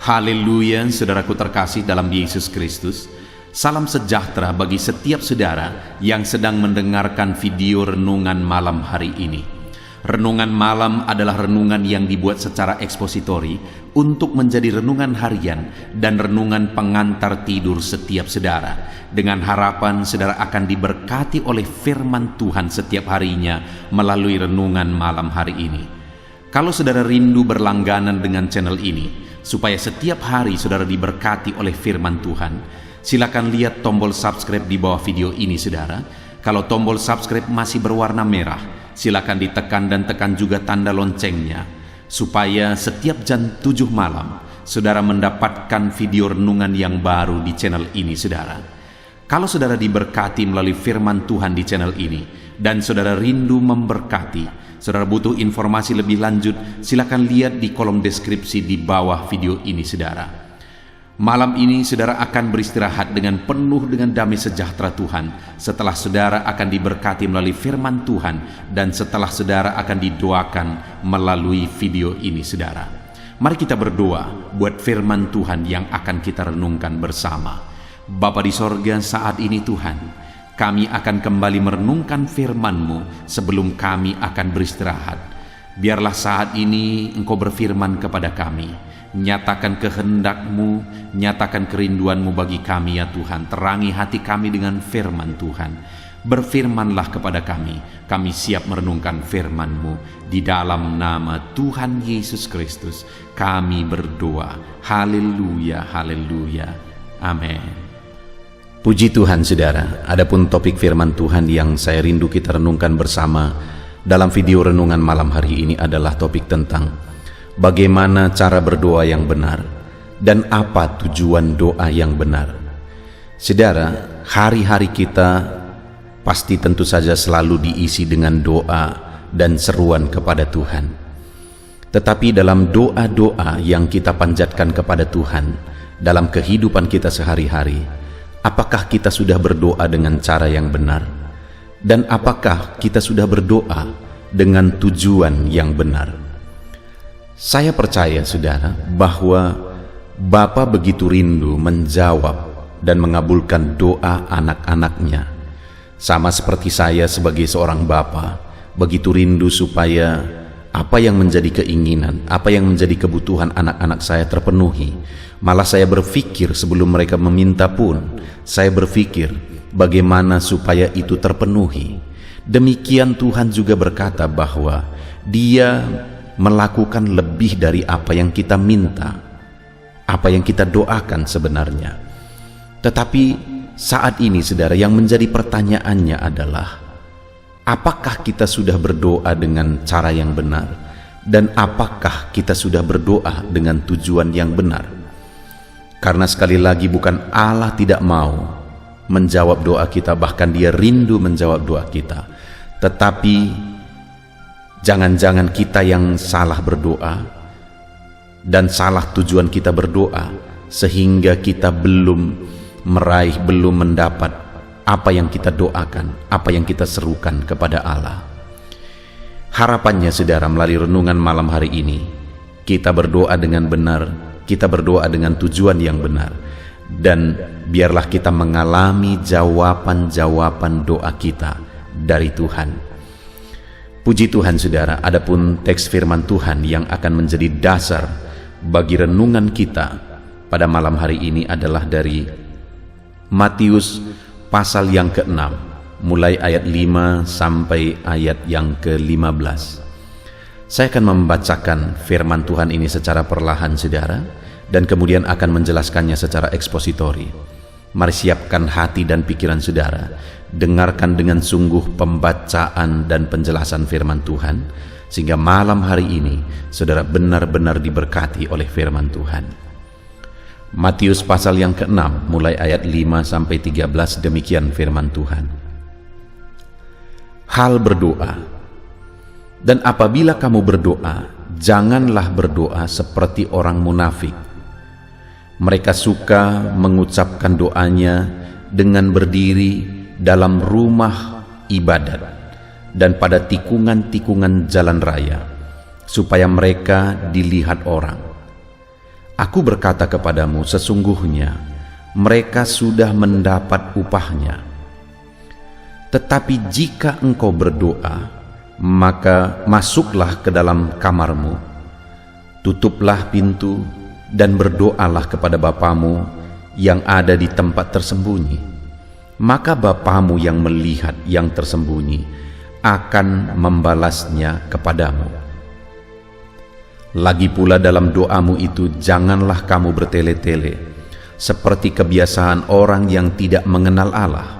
Haleluya, saudaraku terkasih dalam Yesus Kristus. Salam sejahtera bagi setiap saudara yang sedang mendengarkan video renungan malam hari ini. Renungan malam adalah renungan yang dibuat secara ekspositori untuk menjadi renungan harian dan renungan pengantar tidur setiap saudara, dengan harapan saudara akan diberkati oleh firman Tuhan setiap harinya melalui renungan malam hari ini. Kalau saudara rindu berlangganan dengan channel ini, supaya setiap hari saudara diberkati oleh firman Tuhan, silakan lihat tombol subscribe di bawah video ini saudara. Kalau tombol subscribe masih berwarna merah, silakan ditekan dan tekan juga tanda loncengnya, supaya setiap jam 7 malam saudara mendapatkan video renungan yang baru di channel ini saudara. Kalau saudara diberkati melalui firman Tuhan di channel ini, dan saudara rindu memberkati, saudara butuh informasi lebih lanjut, silakan lihat di kolom deskripsi di bawah video ini saudara. Malam ini saudara akan beristirahat dengan penuh dengan damai sejahtera Tuhan setelah saudara akan diberkati melalui firman Tuhan dan setelah saudara akan didoakan melalui video ini saudara. Mari kita berdoa buat firman Tuhan yang akan kita renungkan bersama. Bapa di sorga, saat ini Tuhan, kami akan kembali merenungkan firman-Mu sebelum kami akan beristirahat. Biarlah saat ini Engkau berfirman kepada kami, nyatakan kehendak-Mu, nyatakan kerinduan-Mu bagi kami ya Tuhan. Terangi hati kami dengan firman Tuhan. Berfirmanlah kepada kami siap merenungkan firman-Mu. Di dalam nama Tuhan Yesus Kristus kami berdoa. Haleluya, haleluya, amin. Puji Tuhan saudara, adapun topik firman Tuhan yang saya rindu kita renungkan bersama dalam video renungan malam hari ini adalah topik tentang bagaimana cara berdoa yang benar dan apa tujuan doa yang benar. Saudara, hari-hari kita pasti tentu saja selalu diisi dengan doa dan seruan kepada Tuhan. Tetapi dalam doa-doa yang kita panjatkan kepada Tuhan dalam kehidupan kita sehari-hari, apakah kita sudah berdoa dengan cara yang benar? Dan apakah kita sudah berdoa dengan tujuan yang benar? Saya percaya saudara bahwa Bapa begitu rindu menjawab dan mengabulkan doa anak-anaknya. Sama seperti saya sebagai seorang bapa, begitu rindu supaya apa yang menjadi keinginan, apa yang menjadi kebutuhan anak-anak saya terpenuhi. Malah saya berpikir sebelum mereka meminta pun, saya berpikir bagaimana supaya itu terpenuhi. Demikian Tuhan juga berkata bahwa Dia melakukan lebih dari apa yang kita minta, apa yang kita doakan sebenarnya. Tetapi saat ini saudara, yang menjadi pertanyaannya adalah, apakah kita sudah berdoa dengan cara yang benar? Dan apakah kita sudah berdoa dengan tujuan yang benar? Karena sekali lagi bukan Allah tidak mau menjawab doa kita, bahkan Dia rindu menjawab doa kita. Tetapi jangan-jangan kita yang salah berdoa dan salah tujuan kita berdoa, sehingga kita belum meraih, belum mendapat apa yang kita doakan, apa yang kita serukan kepada Allah. Harapannya saudara, melalui renungan malam hari ini, kita berdoa dengan benar, kita berdoa dengan tujuan yang benar, dan biarlah kita mengalami jawaban-jawaban doa kita dari Tuhan. Puji Tuhan saudara, adapun teks firman Tuhan yang akan menjadi dasar bagi renungan kita pada malam hari ini adalah dari Matius pasal yang ke-6, mulai ayat 5 sampai ayat yang ke-15. Saya akan membacakan firman Tuhan ini secara perlahan saudara, dan kemudian akan menjelaskannya secara ekspositori. Mari siapkan hati dan pikiran saudara, dengarkan dengan sungguh pembacaan dan penjelasan firman Tuhan, sehingga malam hari ini saudara benar-benar diberkati oleh firman Tuhan. Matius pasal yang ke-6 mulai ayat 5 sampai 13, demikian firman Tuhan. Hal berdoa. Dan apabila kamu berdoa, janganlah berdoa seperti orang munafik. Mereka suka mengucapkan doanya dengan berdiri dalam rumah ibadat dan pada tikungan-tikungan jalan raya, supaya mereka dilihat orang. Aku berkata kepadamu, sesungguhnya mereka sudah mendapat upahnya. Tetapi jika engkau berdoa, maka masuklah ke dalam kamarmu, tutuplah pintu, dan berdoalah kepada Bapamu yang ada di tempat tersembunyi. Maka Bapamu yang melihat yang tersembunyi akan membalasnya kepadamu. Lagi pula dalam doamu itu janganlah kamu bertele-tele, seperti kebiasaan orang yang tidak mengenal Allah.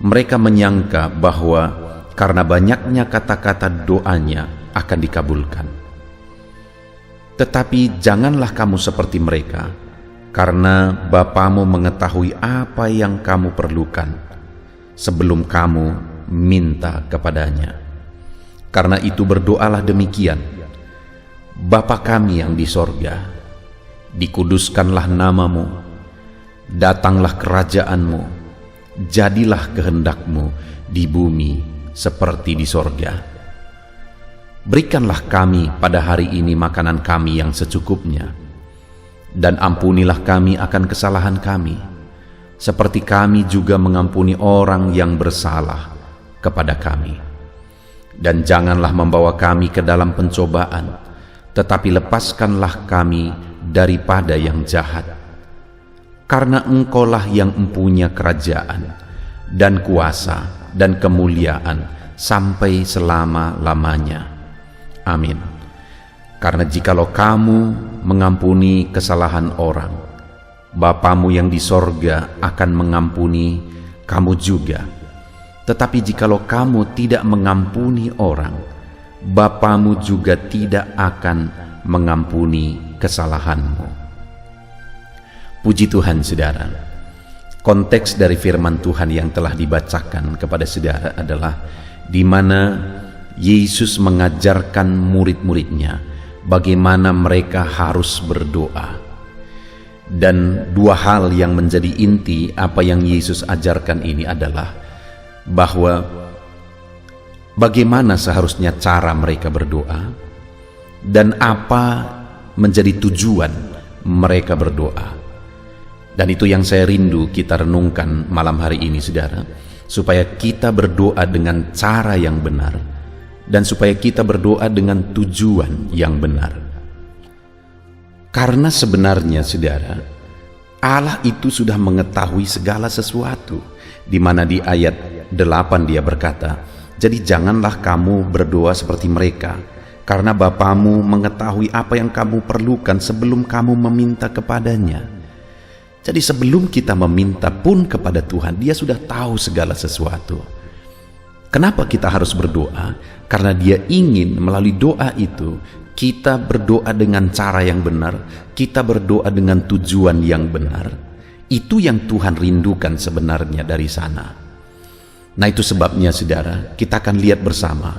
Mereka menyangka bahwa karena banyaknya kata-kata doanya akan dikabulkan. Tetapi janganlah kamu seperti mereka, karena Bapamu mengetahui apa yang kamu perlukan sebelum kamu minta kepadanya. Karena itu berdoalah demikian: Bapa kami yang di sorga, dikuduskanlah namamu, datanglah kerajaanmu, jadilah kehendakmu di bumi seperti di sorga. Berikanlah kami pada hari ini makanan kami yang secukupnya, dan ampunilah kami akan kesalahan kami, seperti kami juga mengampuni orang yang bersalah kepada kami. Dan janganlah membawa kami ke dalam pencobaan, tetapi lepaskanlah kami daripada yang jahat. Karena Engkaulah yang mempunyai kerajaan dan kuasa dan kemuliaan sampai selama-lamanya. Amin. Karena jikalau kamu mengampuni kesalahan orang, Bapamu yang di sorga akan mengampuni kamu juga. Tetapi jikalau kamu tidak mengampuni orang, Bapamu juga tidak akan mengampuni kesalahanmu. Puji Tuhan, saudara. Konteks dari firman Tuhan yang telah dibacakan kepada saudara adalah di mana Yesus mengajarkan murid-muridnya bagaimana mereka harus berdoa. Dan dua hal yang menjadi inti apa yang Yesus ajarkan ini adalah bahwa bagaimana seharusnya cara mereka berdoa dan apa menjadi tujuan mereka berdoa. Dan itu yang saya rindu kita renungkan malam hari ini, saudara, supaya kita berdoa dengan cara yang benar dan supaya kita berdoa dengan tujuan yang benar. Karena sebenarnya, saudara, Allah itu sudah mengetahui segala sesuatu, di mana di ayat 8 dia berkata, jadi janganlah kamu berdoa seperti mereka, karena Bapamu mengetahui apa yang kamu perlukan sebelum kamu meminta kepadanya. Jadi sebelum kita meminta pun kepada Tuhan, Dia sudah tahu segala sesuatu. Kenapa kita harus berdoa? Karena Dia ingin melalui doa itu, kita berdoa dengan cara yang benar, kita berdoa dengan tujuan yang benar. Itu yang Tuhan rindukan sebenarnya dari sana. Nah, itu sebabnya, saudara, kita akan lihat bersama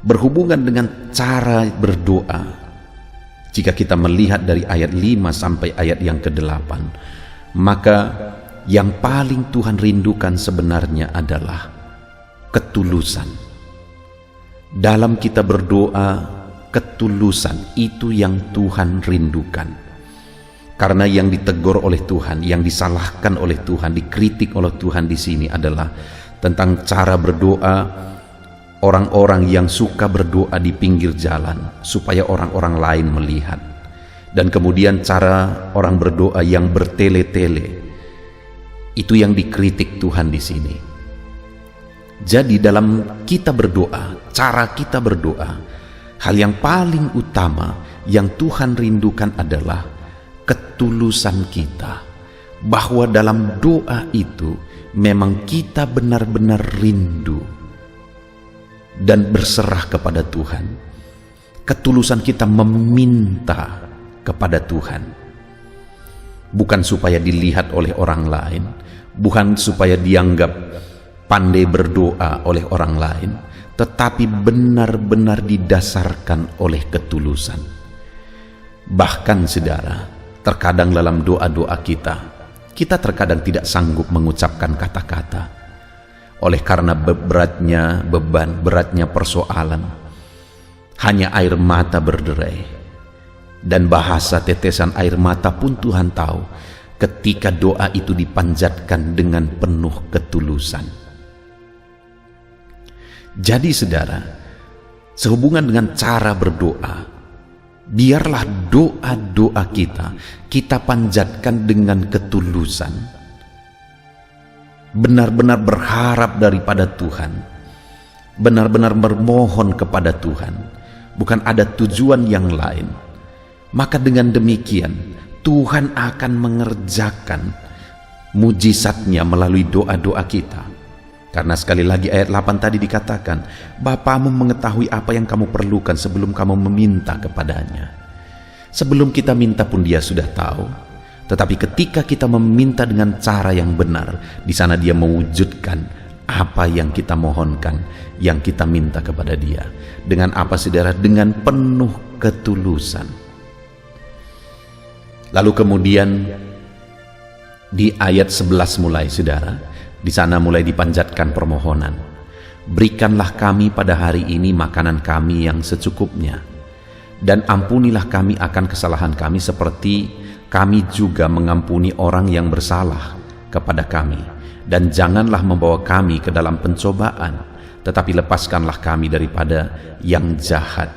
berhubungan dengan cara berdoa. Jika kita melihat dari ayat 5 sampai ayat yang ke-8, maka yang paling Tuhan rindukan sebenarnya adalah ketulusan. Dalam kita berdoa, ketulusan itu yang Tuhan rindukan. Karena yang ditegur oleh Tuhan, yang disalahkan oleh Tuhan, dikritik oleh Tuhan di sini adalah tentang cara berdoa orang-orang yang suka berdoa di pinggir jalan supaya orang-orang lain melihat, dan kemudian cara orang berdoa yang bertele-tele. Itu yang dikritik Tuhan di sini. Jadi dalam kita berdoa, cara kita berdoa, hal yang paling utama yang Tuhan rindukan adalah ketulusan kita, bahwa dalam doa itu memang kita benar-benar rindu dan berserah kepada Tuhan. Ketulusan kita meminta kepada Tuhan, bukan supaya dilihat oleh orang lain, bukan supaya dianggap pandai berdoa oleh orang lain, tetapi benar-benar didasarkan oleh ketulusan. Bahkan, saudara, terkadang dalam doa-doa kita terkadang tidak sanggup mengucapkan kata-kata oleh karena beratnya beban, beratnya persoalan. Hanya air mata berderai. Dan bahasa tetesan air mata pun Tuhan tahu ketika doa itu dipanjatkan dengan penuh ketulusan. Jadi saudara, sehubungan dengan cara berdoa, biarlah doa-doa kita panjatkan dengan ketulusan, benar-benar berharap daripada Tuhan, benar-benar bermohon kepada Tuhan, bukan ada tujuan yang lain. Maka dengan demikian Tuhan akan mengerjakan mujizatnya melalui doa-doa kita. Karena sekali lagi ayat 8 tadi dikatakan, Bapamu mengetahui apa yang kamu perlukan sebelum kamu meminta kepadanya. Sebelum kita minta pun Dia sudah tahu. Tetapi ketika kita meminta dengan cara yang benar, di sana Dia mewujudkan apa yang kita mohonkan, yang kita minta kepada Dia. Dengan apa saudara? Dengan penuh ketulusan. Lalu kemudian di ayat 11 mulai saudara, di sana mulai dipanjatkan permohonan. Berikanlah kami pada hari ini makanan kami yang secukupnya, dan ampunilah kami akan kesalahan kami seperti kami juga mengampuni orang yang bersalah kepada kami. Dan janganlah membawa kami ke dalam pencobaan, tetapi lepaskanlah kami daripada yang jahat.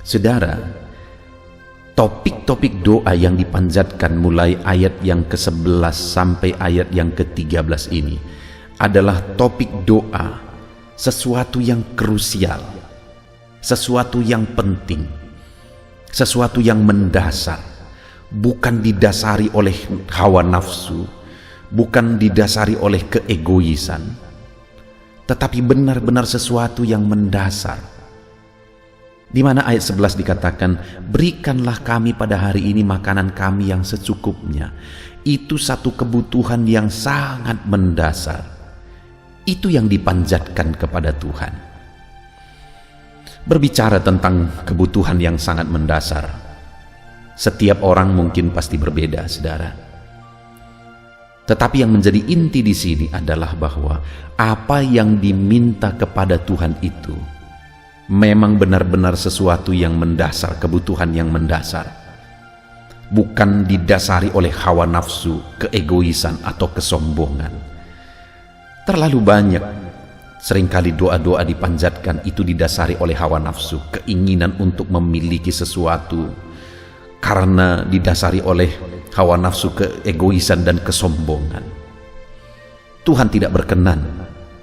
Saudara, topik-topik doa yang dipanjatkan mulai ayat yang ke-11 sampai ayat yang ke-13 ini adalah topik doa, sesuatu yang krusial, sesuatu yang penting, sesuatu yang mendasar, bukan didasari oleh hawa nafsu, bukan didasari oleh keegoisan, tetapi benar-benar sesuatu yang mendasar. Di mana ayat 11 dikatakan, berikanlah kami pada hari ini makanan kami yang secukupnya. Itu satu kebutuhan yang sangat mendasar. Itu yang dipanjatkan kepada Tuhan. Berbicara tentang kebutuhan yang sangat mendasar, setiap orang mungkin pasti berbeda, saudara. Tetapi yang menjadi inti di sini adalah bahwa apa yang diminta kepada Tuhan itu memang benar-benar sesuatu yang mendasar, kebutuhan yang mendasar, bukan didasari oleh hawa nafsu, keegoisan atau kesombongan. Terlalu banyak seringkali doa-doa dipanjatkan itu didasari oleh hawa nafsu, keinginan untuk memiliki sesuatu, karena didasari oleh hawa nafsu, keegoisan dan kesombongan. Tuhan tidak berkenan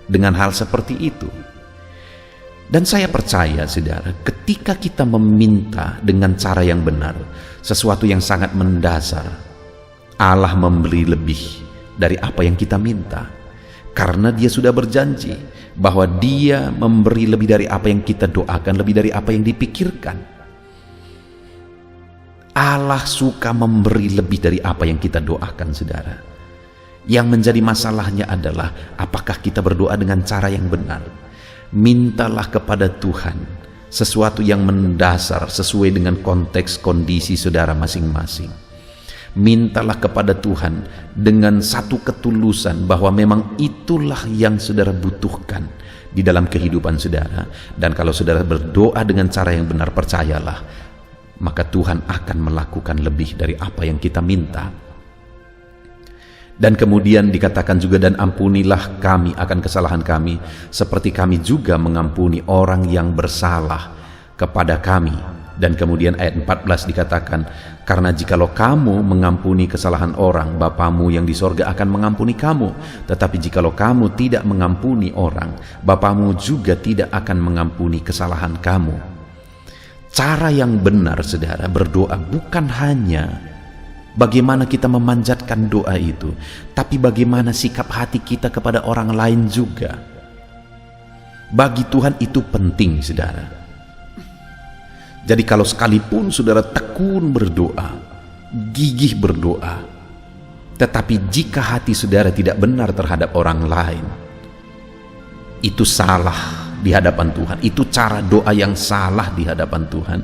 dengan hal seperti itu. Dan saya percaya saudara, ketika kita meminta dengan cara yang benar, sesuatu yang sangat mendasar, Allah memberi lebih dari apa yang kita minta. Karena Dia sudah berjanji bahwa Dia memberi lebih dari apa yang kita doakan, lebih dari apa yang dipikirkan. Allah suka memberi lebih dari apa yang kita doakan, saudara. Yang menjadi masalahnya adalah apakah kita berdoa dengan cara yang benar. Mintalah kepada Tuhan sesuatu yang mendasar sesuai dengan konteks kondisi saudara masing-masing. Mintalah kepada Tuhan dengan satu ketulusan bahwa memang itulah yang saudara butuhkan di dalam kehidupan saudara. Dan kalau saudara berdoa dengan cara yang benar, percayalah, maka Tuhan akan melakukan lebih dari apa yang kita minta. Dan kemudian dikatakan juga, dan ampunilah kami akan kesalahan kami seperti kami juga mengampuni orang yang bersalah kepada kami. Dan kemudian ayat 14 dikatakan, karena jikalau kamu mengampuni kesalahan orang, Bapamu yang di sorga akan mengampuni kamu. Tetapi jikalau kamu tidak mengampuni orang, Bapamu juga tidak akan mengampuni kesalahan kamu. Cara yang benar saudara berdoa bukan hanya bagaimana kita memanjatkan doa itu, tapi bagaimana sikap hati kita kepada orang lain juga. Bagi Tuhan itu penting, saudara. Jadi kalau sekalipun saudara tekun berdoa, gigih berdoa, tetapi jika hati saudara tidak benar terhadap orang lain, itu salah di hadapan Tuhan. Itu cara doa yang salah di hadapan Tuhan.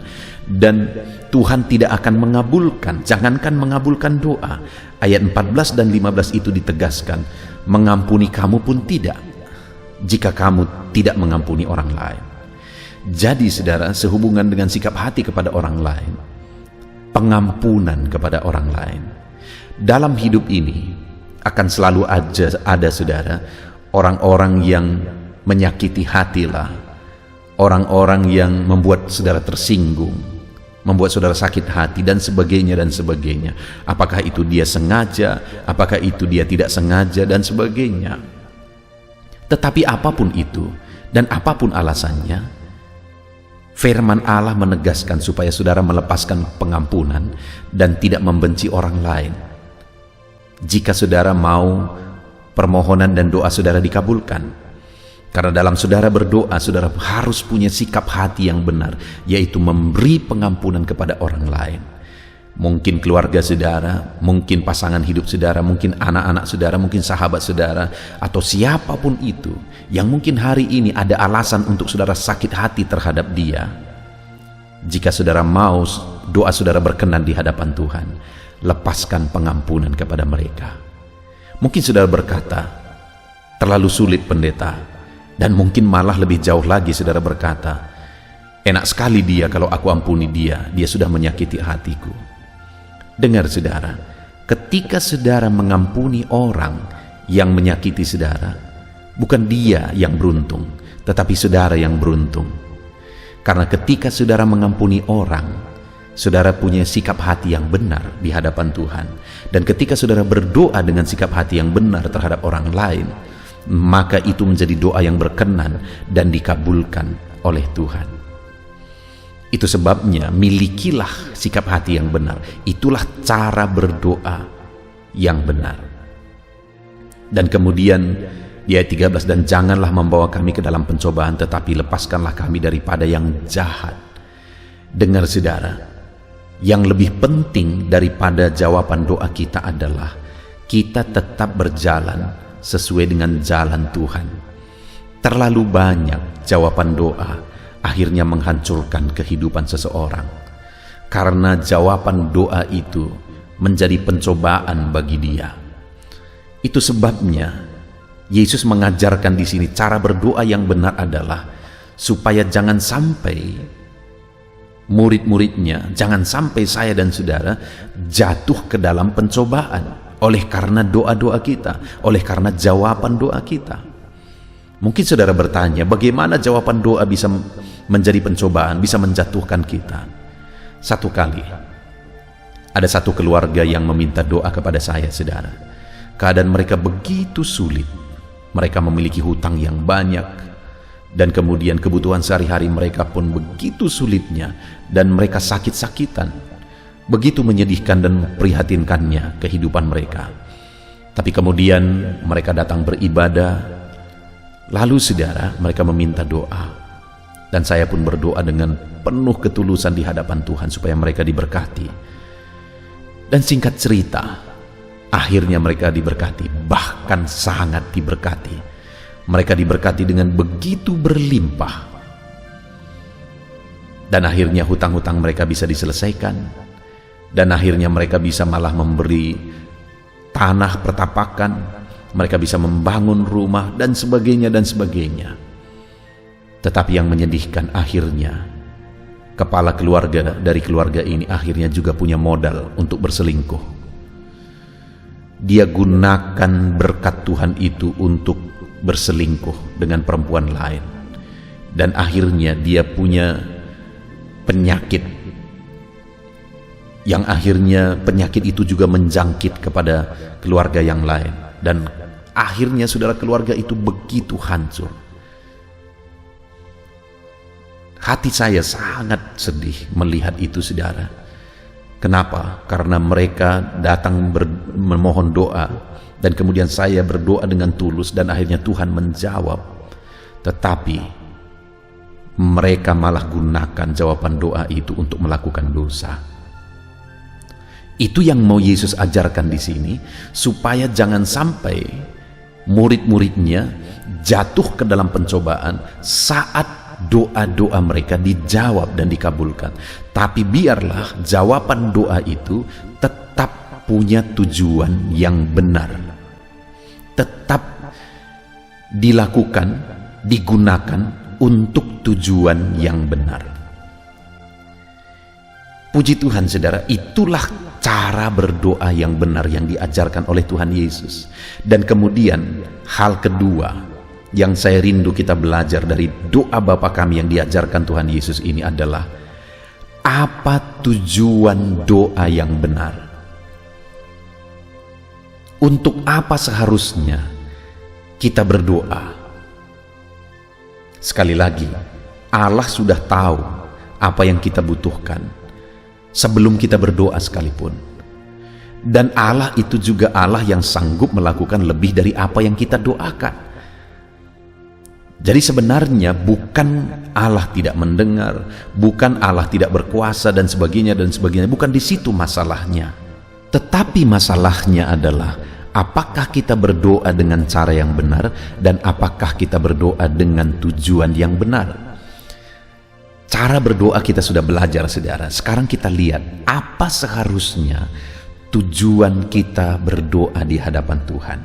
Dan Tuhan tidak akan mengabulkan, jangankan mengabulkan doa. Ayat 14 dan 15 itu ditegaskan, mengampuni kamu pun tidak, jika kamu tidak mengampuni orang lain. Jadi saudara, sehubungan dengan sikap hati kepada orang lain, pengampunan kepada orang lain. Dalam hidup ini akan selalu ada saudara, orang-orang yang menyakiti hatilah, orang-orang yang membuat saudara tersinggung, membuat saudara sakit hati, dan sebagainya dan sebagainya. Apakah itu dia sengaja, apakah itu dia tidak sengaja, dan sebagainya. Tetapi apapun itu dan apapun alasannya, firman Allah menegaskan supaya saudara melepaskan pengampunan dan tidak membenci orang lain. Jika saudara mau permohonan dan doa saudara dikabulkan. Karena dalam saudara berdoa, saudara harus punya sikap hati yang benar, yaitu memberi pengampunan kepada orang lain. Mungkin keluarga saudara, mungkin pasangan hidup saudara, mungkin anak-anak saudara, mungkin sahabat saudara, atau siapapun itu yang mungkin hari ini ada alasan untuk saudara sakit hati terhadap dia. Jika saudara mau doa saudara berkenan di hadapan Tuhan, lepaskan pengampunan kepada mereka. Mungkin saudara berkata, terlalu sulit pendeta, dan mungkin malah lebih jauh lagi saudara berkata, enak sekali dia kalau aku ampuni dia sudah menyakiti hatiku. Dengar saudara, ketika saudara mengampuni orang yang menyakiti saudara, bukan dia yang beruntung, tetapi saudara yang beruntung. Karena ketika saudara mengampuni orang, saudara punya sikap hati yang benar di hadapan Tuhan. Dan ketika saudara berdoa dengan sikap hati yang benar terhadap orang lain, maka itu menjadi doa yang berkenan dan dikabulkan oleh Tuhan. Itu sebabnya milikilah sikap hati yang benar. Itulah cara berdoa yang benar. Dan kemudian di ayat 13, dan janganlah membawa kami ke dalam pencobaan, tetapi lepaskanlah kami daripada yang jahat. Dengar saudara, yang lebih penting daripada jawaban doa kita adalah kita tetap berjalan sesuai dengan jalan Tuhan. Terlalu banyak jawaban doa akhirnya menghancurkan kehidupan seseorang, karena jawaban doa itu menjadi pencobaan bagi dia. Itu sebabnya Yesus mengajarkan di sini cara berdoa yang benar adalah supaya jangan sampai murid-muridnya, jangan sampai saya dan saudara jatuh ke dalam pencobaan oleh karena doa-doa kita, oleh karena jawaban doa kita. Mungkin saudara bertanya, bagaimana jawaban doa bisa menjadi pencobaan, bisa menjatuhkan kita? Satu kali, ada satu keluarga yang meminta doa kepada saya, saudara. Keadaan mereka begitu sulit. Mereka memiliki hutang yang banyak, dan kemudian kebutuhan sehari-hari mereka pun begitu sulitnya, dan mereka sakit-sakitan. Begitu menyedihkan dan memprihatinkannya kehidupan mereka. Tapi kemudian mereka datang beribadah, lalu saudara, mereka meminta doa, dan saya pun berdoa dengan penuh ketulusan di hadapan Tuhan supaya mereka diberkati. Dan singkat cerita, akhirnya mereka diberkati, bahkan sangat diberkati. Mereka diberkati dengan begitu berlimpah, dan akhirnya hutang-hutang mereka bisa diselesaikan, dan akhirnya mereka bisa malah memberi tanah pertapakan, mereka bisa membangun rumah, dan sebagainya dan sebagainya. Tetapi yang menyedihkan, akhirnya kepala keluarga dari keluarga ini akhirnya juga punya modal untuk berselingkuh. Dia gunakan berkat Tuhan itu untuk berselingkuh dengan perempuan lain, dan akhirnya dia punya penyakit, yang akhirnya penyakit itu juga menjangkit kepada keluarga yang lain, dan akhirnya saudara, keluarga itu begitu hancur. Hati saya sangat sedih melihat itu, saudara. Kenapa? Karena mereka datang memohon doa, dan kemudian saya berdoa dengan tulus, dan akhirnya Tuhan menjawab. Tetapi mereka malah gunakan jawaban doa itu untuk melakukan dosa. Itu yang mau Yesus ajarkan di sini, supaya jangan sampai murid-muridnya jatuh ke dalam pencobaan saat doa-doa mereka dijawab dan dikabulkan. Tapi biarlah jawaban doa itu tetap punya tujuan yang benar, tetap dilakukan, digunakan untuk tujuan yang benar. Puji Tuhan saudara, itulah cara berdoa yang benar yang diajarkan oleh Tuhan Yesus. Dan kemudian hal kedua yang saya rindu kita belajar dari doa Bapa kami yang diajarkan Tuhan Yesus ini adalah, apa tujuan doa yang benar? Untuk apa seharusnya kita berdoa? Sekali lagi, Allah sudah tahu apa yang kita butuhkan sebelum kita berdoa sekalipun. Dan Allah itu juga Allah yang sanggup melakukan lebih dari apa yang kita doakan. Jadi sebenarnya bukan Allah tidak mendengar, bukan Allah tidak berkuasa dan sebagainya, bukan di situ masalahnya. Tetapi masalahnya adalah, apakah kita berdoa dengan cara yang benar, dan apakah kita berdoa dengan tujuan yang benar. Cara berdoa kita sudah belajar saudara. Sekarang kita lihat apa seharusnya tujuan kita berdoa di hadapan Tuhan.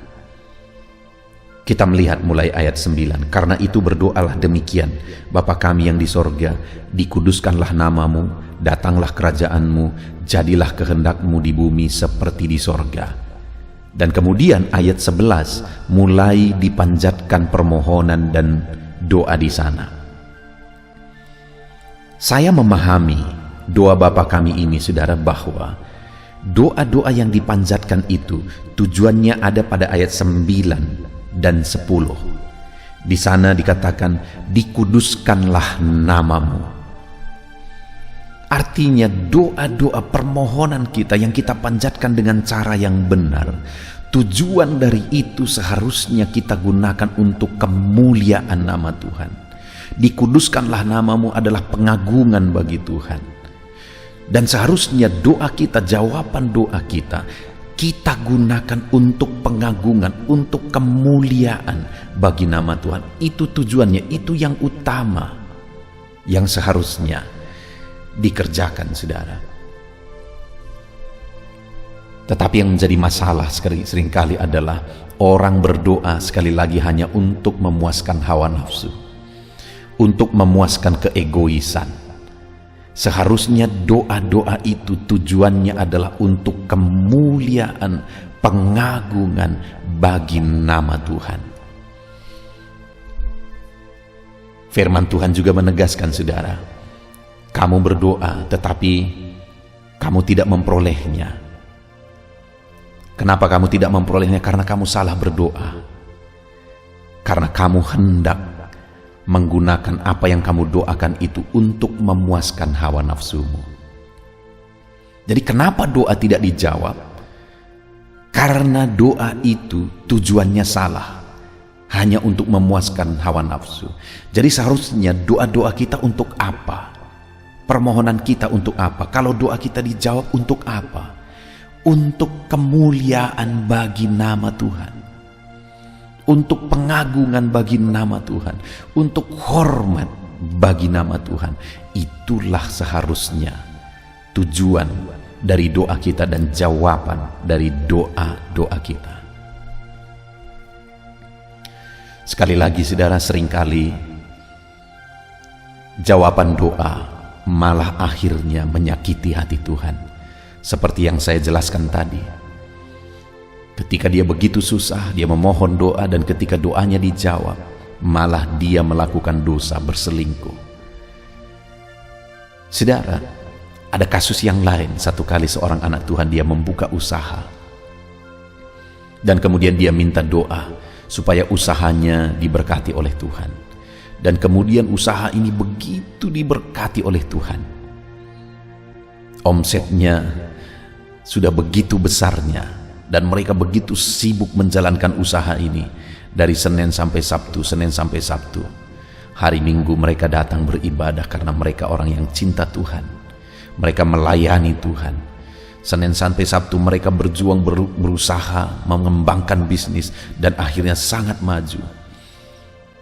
Kita melihat mulai ayat 9. Karena itu berdoalah demikian, Bapa kami yang di sorga, dikuduskanlah namamu, datanglah kerajaanmu, jadilah kehendakmu di bumi seperti di sorga. Dan kemudian ayat 11 mulai dipanjatkan permohonan dan doa di sana. Saya memahami doa Bapa kami ini saudara, bahwa doa-doa yang dipanjatkan itu tujuannya ada pada ayat 9 dan 10. Di sana dikatakan, dikuduskanlah namamu. Artinya doa-doa permohonan kita yang kita panjatkan dengan cara yang benar, tujuan dari itu seharusnya kita gunakan untuk kemuliaan nama Tuhan. Dikuduskanlah namamu adalah pengagungan bagi Tuhan. Dan seharusnya doa kita, jawaban doa kita gunakan untuk pengagungan, untuk kemuliaan bagi nama Tuhan. Itu tujuannya, itu yang utama yang seharusnya dikerjakan saudara. Tetapi yang menjadi masalah seringkali adalah orang berdoa sekali lagi hanya untuk memuaskan hawa nafsu, untuk memuaskan keegoisan. Seharusnya doa-doa itu tujuannya adalah untuk kemuliaan, pengagungan bagi nama Tuhan. Firman Tuhan juga menegaskan saudara, kamu berdoa tetapi kamu tidak memperolehnya. Kenapa kamu tidak memperolehnya? Karena kamu salah berdoa. Karena kamu hendak menggunakan apa yang kamu doakan itu untuk memuaskan hawa nafsumu. Jadi kenapa doa tidak dijawab? Karena doa itu tujuannya salah, hanya untuk memuaskan hawa nafsu. Jadi seharusnya doa-doa kita untuk apa? Permohonan kita untuk apa? Kalau doa kita dijawab untuk apa? Untuk kemuliaan bagi nama Tuhan, untuk pengagungan bagi nama Tuhan, untuk hormat bagi nama Tuhan. Itulah seharusnya tujuan dari doa kita dan jawaban dari doa-doa kita. Sekali lagi saudara, seringkali jawaban doa malah akhirnya menyakiti hati Tuhan. Seperti yang saya jelaskan tadi, ketika dia begitu susah, dia memohon doa, dan ketika doanya dijawab, malah dia melakukan dosa, berselingkuh. Saudara, ada kasus yang lain. Satu kali seorang anak Tuhan, dia membuka usaha, dan kemudian dia minta doa supaya usahanya diberkati oleh Tuhan. Dan kemudian usaha ini begitu diberkati oleh Tuhan. Omsetnya sudah begitu besarnya, dan mereka begitu sibuk menjalankan usaha ini dari Senin sampai Sabtu, Senin sampai Sabtu. Hari Minggu mereka datang beribadah karena mereka orang yang cinta Tuhan. Mereka melayani Tuhan. Senin sampai Sabtu mereka berjuang, berusaha mengembangkan bisnis, dan akhirnya sangat maju.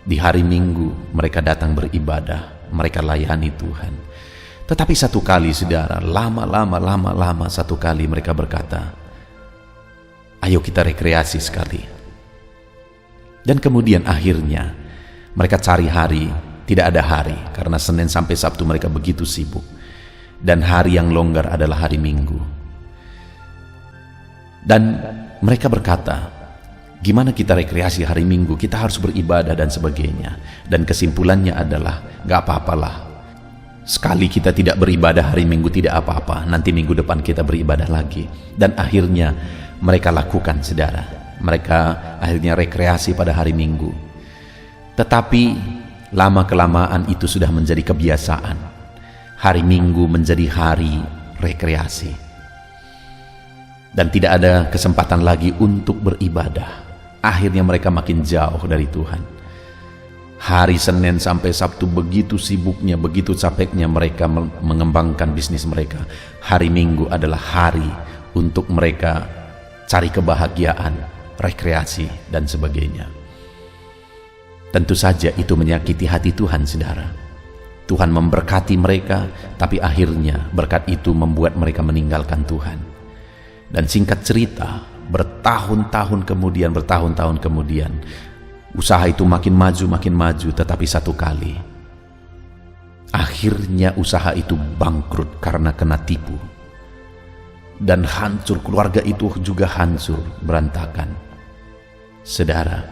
Di hari Minggu mereka datang beribadah, mereka layani Tuhan. Tetapi satu kali saudara, lama satu kali mereka berkata, ayo kita rekreasi sekali. Dan kemudian akhirnya mereka cari hari, tidak ada hari, karena Senin sampai Sabtu mereka begitu sibuk. dan hari yang longgar adalah hari Minggu. Dan mereka berkata, gimana kita rekreasi hari Minggu? Kita harus beribadah dan sebagainya. Dan kesimpulannya adalah, gak apa-apalah, sekali kita tidak beribadah hari Minggu tidak apa-apa, nanti minggu depan kita beribadah lagi. Dan akhirnya mereka lakukan, saudara. Mereka akhirnya rekreasi pada hari Minggu. Tetapi lama-kelamaan itu sudah menjadi kebiasaan. Hari Minggu menjadi hari rekreasi. Dan tidak ada kesempatan lagi untuk beribadah. Akhirnya mereka makin jauh dari Tuhan. Hari Senin sampai Sabtu begitu sibuknya, begitu capeknya mereka mengembangkan bisnis mereka. Hari Minggu adalah hari untuk mereka cari kebahagiaan, rekreasi, dan sebagainya. Tentu saja itu menyakiti hati Tuhan, saudara. Tuhan memberkati mereka, tapi akhirnya berkat itu membuat mereka meninggalkan Tuhan. Dan singkat cerita, bertahun-tahun kemudian, usaha itu makin maju, tetapi satu kali, akhirnya usaha itu bangkrut karena kena tipu. Dan hancur, keluarga itu juga hancur, berantakan. Saudara,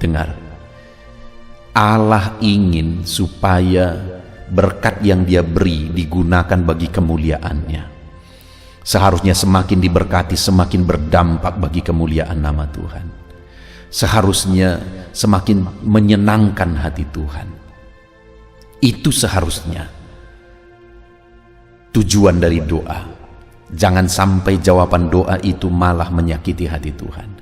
dengar. Allah ingin supaya berkat yang Dia beri digunakan bagi kemuliaan-Nya. Seharusnya semakin diberkati, semakin berdampak bagi kemuliaan nama Tuhan. Seharusnya semakin menyenangkan hati Tuhan. Itu seharusnya tujuan dari doa. Jangan sampai jawaban doa itu malah menyakiti hati Tuhan.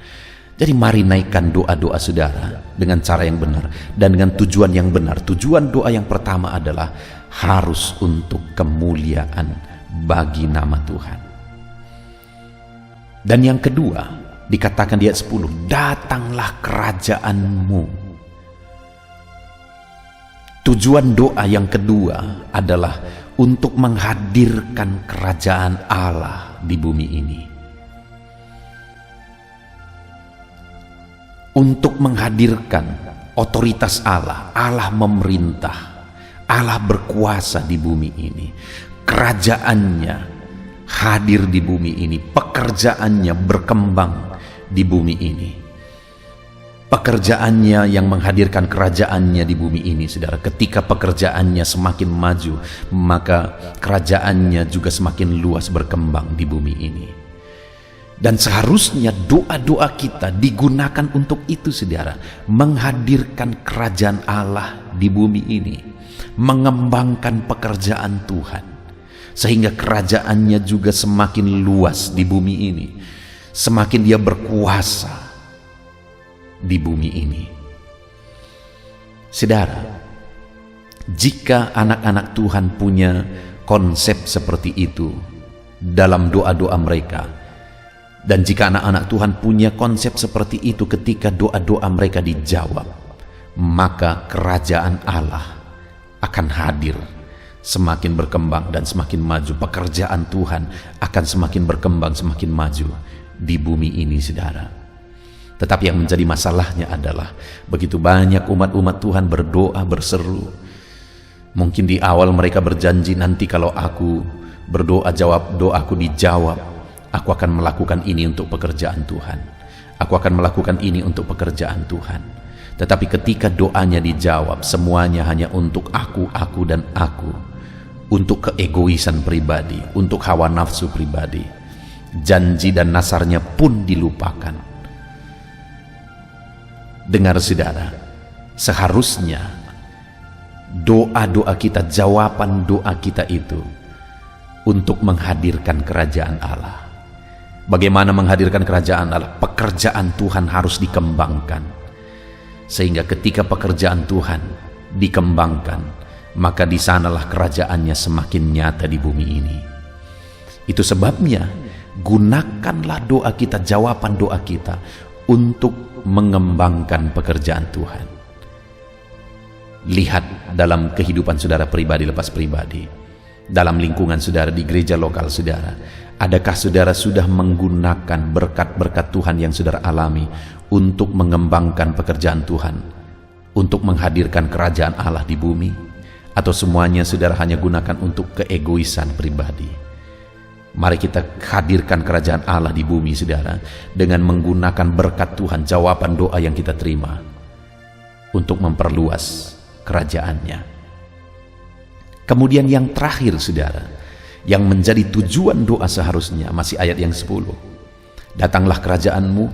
Jadi mari naikkan doa-doa saudara dengan cara yang benar dan dengan tujuan yang benar. Tujuan doa yang pertama adalah harus untuk kemuliaan bagi nama Tuhan. Dan yang kedua, dikatakan di ayat 10, datanglah kerajaanmu. Tujuan doa yang kedua adalah untuk menghadirkan kerajaan Allah di bumi ini. Untuk menghadirkan otoritas Allah. Allah memerintah, Allah berkuasa di bumi ini. Kerajaannya hadir di bumi ini, pekerjaannya berkembang di bumi ini. Pekerjaannya yang menghadirkan kerajaannya di bumi ini, saudara. Ketika pekerjaannya semakin maju, maka kerajaannya juga semakin luas berkembang di bumi ini. Dan seharusnya doa-doa kita digunakan untuk itu, saudara. Menghadirkan kerajaan Allah di bumi ini. Mengembangkan pekerjaan Tuhan. Sehingga kerajaannya juga semakin luas di bumi ini. Semakin Dia berkuasa di bumi ini. Saudara, jika anak-anak Tuhan punya konsep seperti itu dalam doa-doa mereka, dan jika anak-anak Tuhan punya konsep seperti itu ketika doa-doa mereka dijawab, maka kerajaan Allah akan hadir, semakin berkembang dan semakin maju. Pekerjaan Tuhan akan semakin berkembang, semakin maju di bumi ini, saudara. Tetapi yang menjadi masalahnya adalah begitu banyak umat-umat Tuhan berdoa, berseru. Mungkin di awal mereka berjanji, nanti kalau aku berdoa, doaku dijawab, aku akan melakukan ini untuk pekerjaan Tuhan. Aku akan melakukan ini untuk pekerjaan Tuhan. Tetapi ketika doanya dijawab, semuanya hanya untuk aku, dan aku. Untuk keegoisan pribadi, untuk hawa nafsu pribadi. Janji dan nasarnya pun dilupakan. Dengar saudara, seharusnya doa-doa kita, jawaban doa kita itu untuk menghadirkan kerajaan Allah. Bagaimana menghadirkan kerajaan Allah? Pekerjaan Tuhan harus dikembangkan. Sehingga ketika pekerjaan Tuhan dikembangkan, maka di sanalah kerajaannya semakin nyata di bumi ini. Itu sebabnya gunakanlah doa kita, jawaban doa kita untuk mengembangkan pekerjaan Tuhan. Lihat dalam kehidupan saudara pribadi lepas pribadi, dalam lingkungan saudara di gereja lokal saudara, adakah saudara sudah menggunakan berkat-berkat Tuhan yang saudara alami untuk mengembangkan pekerjaan Tuhan, untuk menghadirkan kerajaan Allah di bumi? Atau semuanya saudara hanya gunakan untuk keegoisan pribadi? Mari kita hadirkan kerajaan Allah di bumi saudara, dengan menggunakan berkat Tuhan, jawaban doa yang kita terima untuk memperluas kerajaannya. Kemudian yang terakhir saudara, yang menjadi tujuan doa seharusnya, masih ayat yang 10. Datanglah kerajaanmu,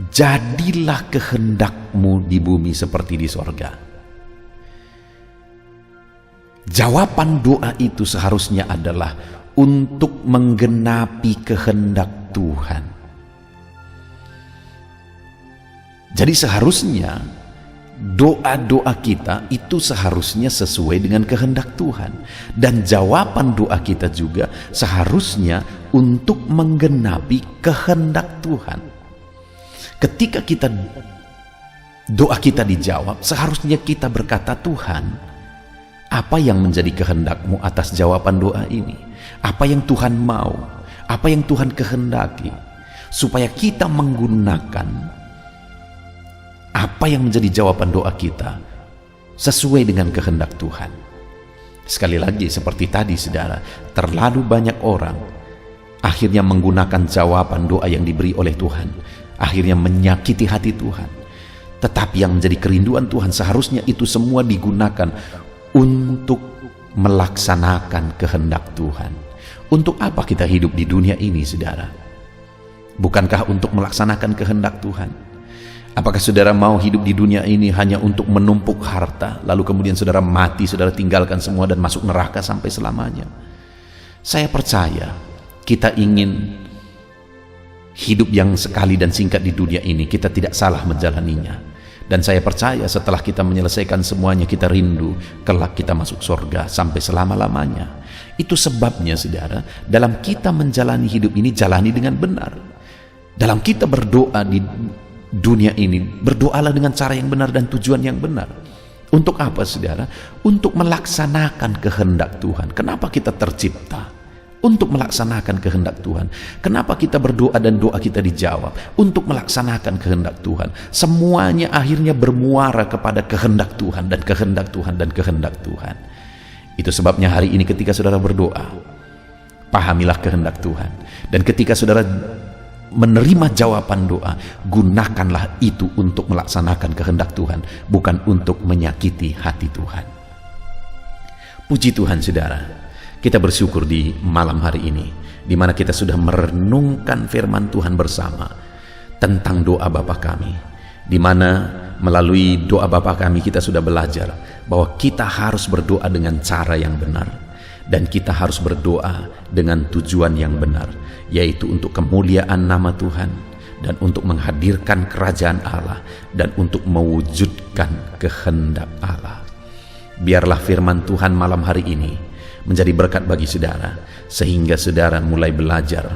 jadilah kehendakmu di bumi seperti di sorga. Jawaban doa itu seharusnya adalah untuk menggenapi kehendak Tuhan. Jadi seharusnya doa-doa kita itu seharusnya sesuai dengan kehendak Tuhan, dan jawaban doa kita juga seharusnya untuk menggenapi kehendak Tuhan. Ketika doa kita dijawab, seharusnya kita berkata, Tuhan, apa yang menjadi kehendak-Mu atas jawaban doa ini? Apa yang Tuhan mau? Apa yang Tuhan kehendaki? Supaya kita menggunakan apa yang menjadi jawaban doa kita sesuai dengan kehendak Tuhan. Sekali lagi seperti tadi saudara, terlalu banyak orang akhirnya menggunakan jawaban doa yang diberi oleh Tuhan, akhirnya menyakiti hati Tuhan. Tetapi yang menjadi kerinduan Tuhan seharusnya itu semua digunakan untuk melaksanakan kehendak Tuhan. Untuk apa kita hidup di dunia ini saudara? Bukankah untuk melaksanakan kehendak Tuhan? Apakah saudara mau hidup di dunia ini hanya untuk menumpuk harta, lalu kemudian saudara mati, saudara tinggalkan semua dan masuk neraka sampai selamanya? Saya percaya kita ingin hidup yang sekali dan singkat di dunia ini, kita tidak salah menjalaninya. Dan saya percaya setelah kita menyelesaikan semuanya, kita rindu kelak kita masuk surga sampai selama-lamanya. Itu sebabnya saudara, dalam kita menjalani hidup ini, jalani dengan benar. Dalam kita berdoa di dunia ini, berdoalah dengan cara yang benar dan tujuan yang benar. Untuk apa saudara? Untuk melaksanakan kehendak Tuhan. Kenapa kita tercipta? Untuk melaksanakan kehendak Tuhan. Kenapa kita berdoa dan doa kita dijawab? Untuk melaksanakan kehendak Tuhan. Semuanya akhirnya bermuara kepada kehendak Tuhan dan kehendak Tuhan dan kehendak Tuhan. Itu sebabnya hari ini ketika saudara berdoa, pahamilah kehendak Tuhan. Dan ketika saudara menerima jawaban doa, gunakanlah itu untuk melaksanakan kehendak Tuhan, bukan untuk menyakiti hati Tuhan. Puji Tuhan saudara, kita bersyukur di malam hari ini, di mana kita sudah merenungkan firman Tuhan bersama tentang doa Bapa kami, di mana melalui doa Bapa kami kita sudah belajar bahwa kita harus berdoa dengan cara yang benar, dan kita harus berdoa dengan tujuan yang benar, yaitu untuk kemuliaan nama Tuhan, dan untuk menghadirkan kerajaan Allah, dan untuk mewujudkan kehendak Allah. Biarlah firman Tuhan malam hari ini menjadi berkat bagi saudara, sehingga saudara mulai belajar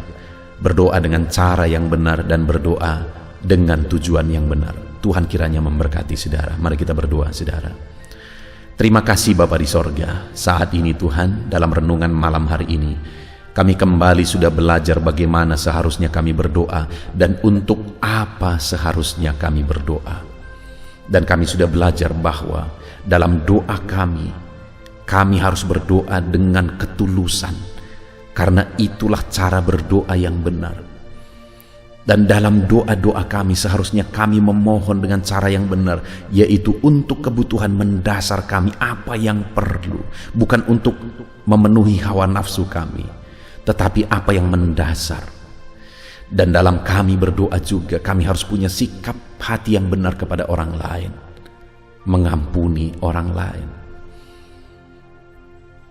berdoa dengan cara yang benar dan berdoa dengan tujuan yang benar. Tuhan kiranya memberkati saudara. Mari kita berdoa saudara. Terima kasih Bapa di sorga, saat ini Tuhan, dalam renungan malam hari ini kami kembali sudah belajar bagaimana seharusnya kami berdoa dan untuk apa seharusnya kami berdoa. Dan kami sudah belajar bahwa dalam doa kami harus berdoa dengan ketulusan, karena itulah cara berdoa yang benar. Dan dalam doa-doa kami seharusnya kami memohon dengan cara yang benar, yaitu untuk kebutuhan mendasar kami, apa yang perlu, bukan untuk memenuhi hawa nafsu kami, tetapi apa yang mendasar. Dan dalam kami berdoa juga kami harus punya sikap hati yang benar kepada orang lain, mengampuni orang lain.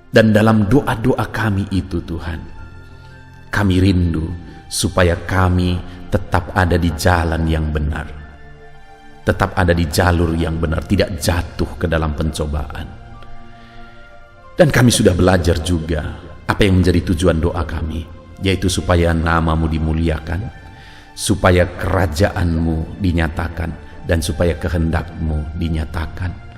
Dan dalam doa-doa kami itu Tuhan, kami rindu supaya kami tetap ada di jalan yang benar, tetap ada di jalur yang benar, tidak jatuh ke dalam pencobaan. Dan kami sudah belajar juga apa yang menjadi tujuan doa kami, yaitu supaya nama-Mu dimuliakan, supaya kerajaan-Mu dinyatakan, dan supaya kehendak-Mu dinyatakan.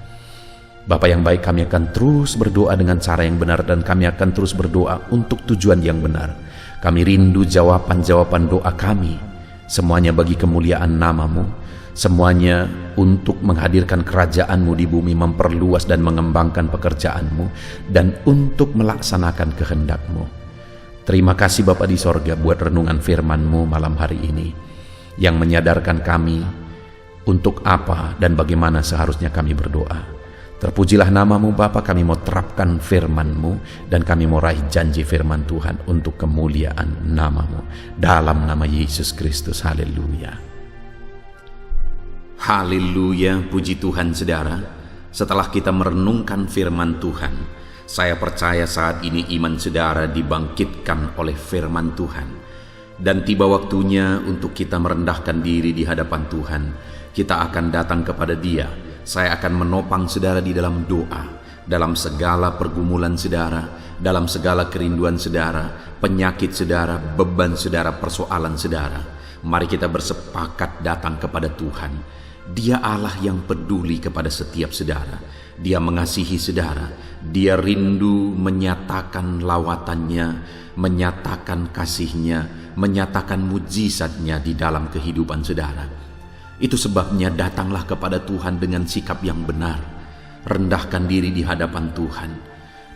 Bapa yang baik, kami akan terus berdoa dengan cara yang benar, dan kami akan terus berdoa untuk tujuan yang benar. Kami rindu jawaban-jawaban doa kami, semuanya bagi kemuliaan nama-Mu, Semuanya untuk menghadirkan kerajaan-Mu di bumi, memperluas dan mengembangkan pekerjaan-Mu, dan untuk melaksanakan kehendak-Mu. Terima kasih Bapa di sorga buat renungan firman-Mu malam hari ini, yang menyadarkan kami untuk apa dan bagaimana seharusnya kami berdoa. Terpujilah nama-Mu Bapa, kami mau terapkan firman-Mu dan kami mau raih janji firman Tuhan untuk kemuliaan nama-Mu. Dalam nama Yesus Kristus, haleluya. Haleluya, puji Tuhan saudara. Setelah kita merenungkan firman Tuhan, saya percaya saat ini iman saudara dibangkitkan oleh firman Tuhan. Dan tiba waktunya untuk kita merendahkan diri di hadapan Tuhan. Kita akan datang kepada Dia. Saya akan menopang saudara di dalam doa, dalam segala pergumulan saudara, dalam segala kerinduan saudara, penyakit saudara, beban saudara, persoalan saudara. Mari kita bersepakat datang kepada Tuhan. Dia Allah yang peduli kepada setiap saudara. Dia mengasihi saudara. Dia rindu menyatakan lawatannya, menyatakan kasihnya, menyatakan mujizatnya di dalam kehidupan saudara. Itu sebabnya datanglah kepada Tuhan dengan sikap yang benar. Rendahkan diri di hadapan Tuhan.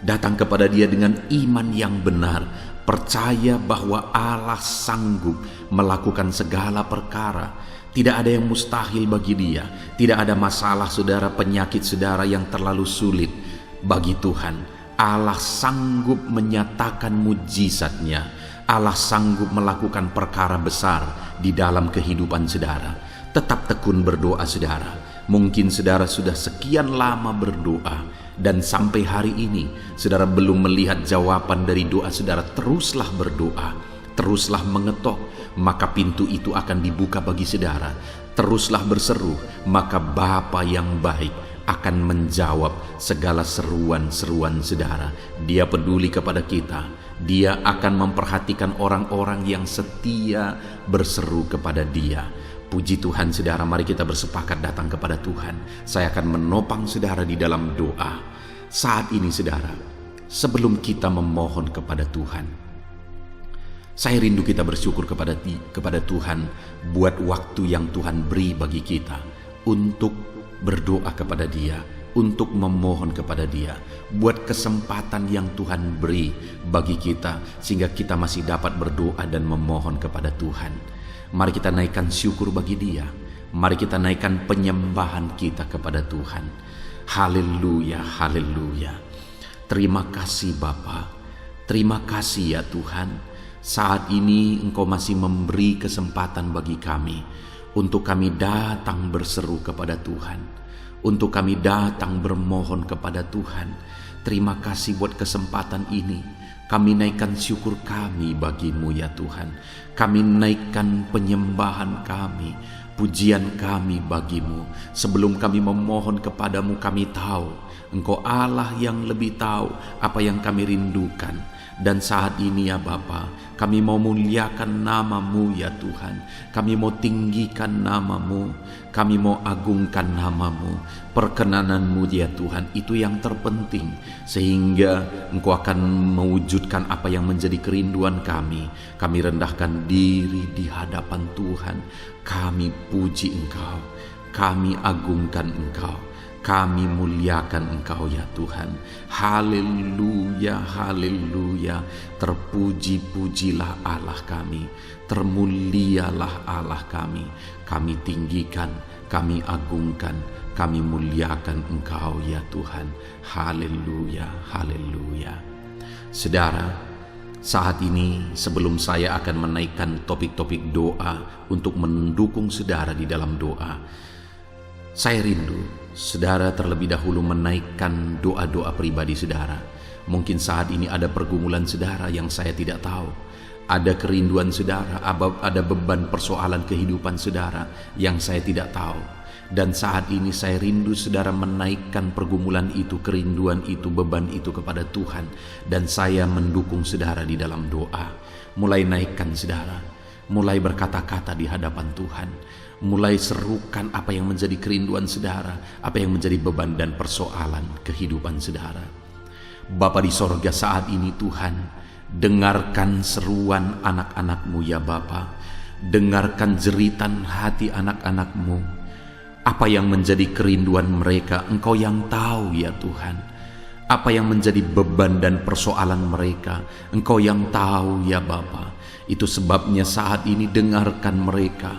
Datang kepada Dia dengan iman yang benar. Percaya bahwa Allah sanggup melakukan segala perkara. Tidak ada yang mustahil bagi Dia. Tidak ada masalah saudara, penyakit saudara yang terlalu sulit bagi Tuhan. Allah sanggup menyatakan mujizatnya. Allah sanggup melakukan perkara besar di dalam kehidupan saudara. Tetap tekun berdoa saudara. Mungkin saudara sudah sekian lama berdoa dan sampai hari ini saudara belum melihat jawaban dari doa saudara. Teruslah berdoa, teruslah mengetok, maka pintu itu akan dibuka bagi saudara. Teruslah berseru, maka Bapa yang baik akan menjawab segala seruan-seruan saudara. Dia peduli kepada kita. Dia akan memperhatikan orang-orang yang setia berseru kepada Dia. Puji Tuhan saudara, mari kita bersepakat datang kepada Tuhan. Saya akan menopang saudara di dalam doa. Saat ini saudara, sebelum kita memohon kepada Tuhan, saya rindu kita bersyukur kepada Tuhan buat waktu yang Tuhan beri bagi kita untuk berdoa kepada Dia, untuk memohon kepada Dia, buat kesempatan yang Tuhan beri bagi kita sehingga kita masih dapat berdoa dan memohon kepada Tuhan. Mari kita naikkan syukur bagi Dia. Mari kita naikkan penyembahan kita kepada Tuhan. Haleluya, haleluya. Terima kasih Bapa. Terima kasih ya Tuhan. Saat ini Engkau masih memberi kesempatan bagi kami untuk kami datang berseru kepada Tuhan, untuk kami datang bermohon kepada Tuhan. Terima kasih buat kesempatan ini. Kami naikkan syukur kami bagi-Mu ya Tuhan. Kami naikkan penyembahan kami, pujian kami bagi-Mu. Sebelum kami memohon kepadamu, kami tahu Engkau Allah yang lebih tahu apa yang kami rindukan. Dan saat ini ya Bapa, kami mau muliakan nama-Mu ya Tuhan. Kami mau tinggikan nama-Mu. Kami mau agungkan nama-Mu. Perkenanan-Mu ya Tuhan, itu yang terpenting. Sehingga Engkau akan mewujudkan apa yang menjadi kerinduan kami. Kami rendahkan diri di hadapan Tuhan. Kami puji Engkau. Kami agungkan Engkau. Kami muliakan Engkau ya Tuhan. Haleluya, haleluya. Terpuji-pujilah Allah kami. Termulialah Allah kami. Kami tinggikan, kami agungkan, kami muliakan Engkau ya Tuhan. Haleluya, haleluya. Saudara, saat ini sebelum saya akan menaikkan topik-topik doa untuk mendukung saudara di dalam doa, saya rindu saudara terlebih dahulu menaikkan doa-doa pribadi saudara. Mungkin saat ini ada pergumulan saudara yang saya tidak tahu. Ada kerinduan saudara, ada beban persoalan kehidupan saudara yang saya tidak tahu. Dan saat ini saya rindu saudara menaikkan pergumulan itu, kerinduan itu, beban itu kepada Tuhan. Dan saya mendukung saudara di dalam doa. Mulai naikkan saudara, mulai berkata-kata di hadapan Tuhan. Mulai serukan apa yang menjadi kerinduan saudara, apa yang menjadi beban dan persoalan kehidupan saudara. Bapa di sorga, saat ini Tuhan, dengarkan seruan anak-anak-Mu ya Bapa. Dengarkan jeritan hati anak-anak-Mu. Apa yang menjadi kerinduan mereka, Engkau yang tahu ya Tuhan. Apa yang menjadi beban dan persoalan mereka, Engkau yang tahu ya Bapa. Itu sebabnya saat ini dengarkan mereka.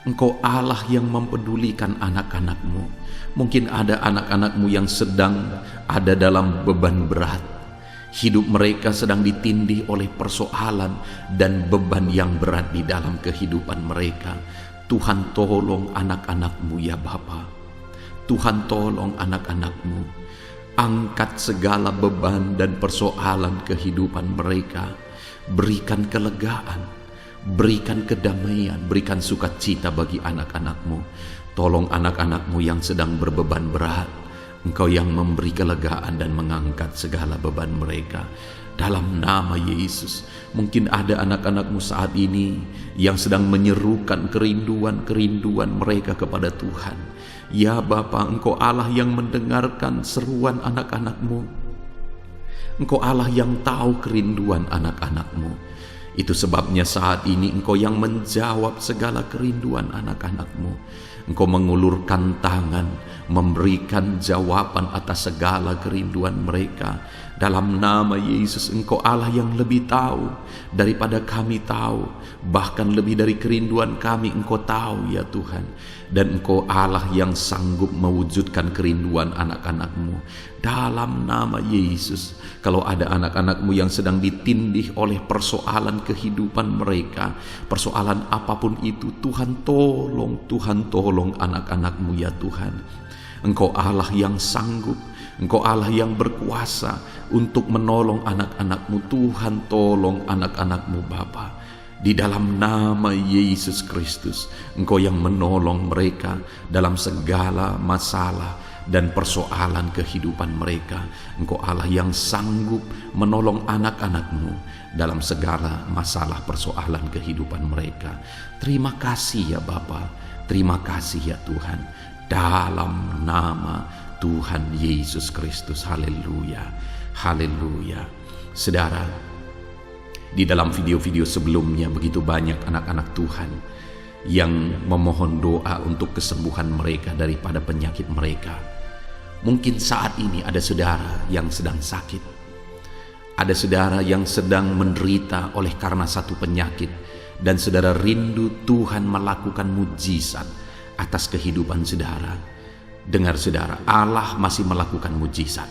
Engkau Allah yang mempedulikan anak-anak-Mu. Mungkin ada anak-anak-Mu yang sedang ada dalam beban berat. Hidup mereka sedang ditindih oleh persoalan dan beban yang berat di dalam kehidupan mereka. Tuhan tolong anak-anak-Mu ya Bapa. Tuhan tolong anak-anak-Mu. Angkat segala beban dan persoalan kehidupan mereka. Berikan kelegaan, berikan kedamaian, berikan sukacita bagi anak-anak-Mu. Tolong anak-anak-Mu yang sedang berbeban berat. Engkau yang memberi kelegaan dan mengangkat segala beban mereka. Dalam nama Yesus, mungkin ada anak-anak-Mu saat ini yang sedang menyerukan kerinduan-kerinduan mereka kepada Tuhan. Ya Bapa, Engkau Allah yang mendengarkan seruan anak-anak-Mu. Engkau Allah yang tahu kerinduan anak-anak-Mu. Itu sebabnya saat ini Engkau yang menjawab segala kerinduan anak-anak-Mu. Engkau mengulurkan tangan, memberikan jawaban atas segala kerinduan mereka. Dalam nama Yesus, Engkau Allah yang lebih tahu daripada kami tahu. Bahkan lebih dari kerinduan kami Engkau tahu ya Tuhan. Dan Engkau Allah yang sanggup mewujudkan kerinduan anak-anak-Mu. Dalam nama Yesus, kalau ada anak-anak-Mu yang sedang ditindih oleh persoalan kehidupan mereka, persoalan apapun itu, Tuhan tolong anak-anak-Mu ya Tuhan. Engkau Allah yang sanggup, Engkau Allah yang berkuasa untuk menolong anak-anak-Mu. Tuhan tolong anak-anak-Mu Bapa. Di dalam nama Yesus Kristus, Engkau yang menolong mereka dalam segala masalah dan persoalan kehidupan mereka. Engkau Allah yang sanggup menolong anak-anak-Mu dalam segala masalah persoalan kehidupan mereka. Terima kasih ya Bapa, terima kasih ya Tuhan. Dalam nama Tuhan Yesus Kristus, haleluya, haleluya. Saudara, di dalam video-video sebelumnya begitu banyak anak-anak Tuhan yang memohon doa untuk kesembuhan mereka daripada penyakit mereka. Mungkin saat ini ada saudara yang sedang sakit. Ada saudara yang sedang menderita oleh karena satu penyakit. Dan saudara rindu Tuhan melakukan mujizat atas kehidupan saudara. Dengar saudara, Allah masih melakukan mujizat.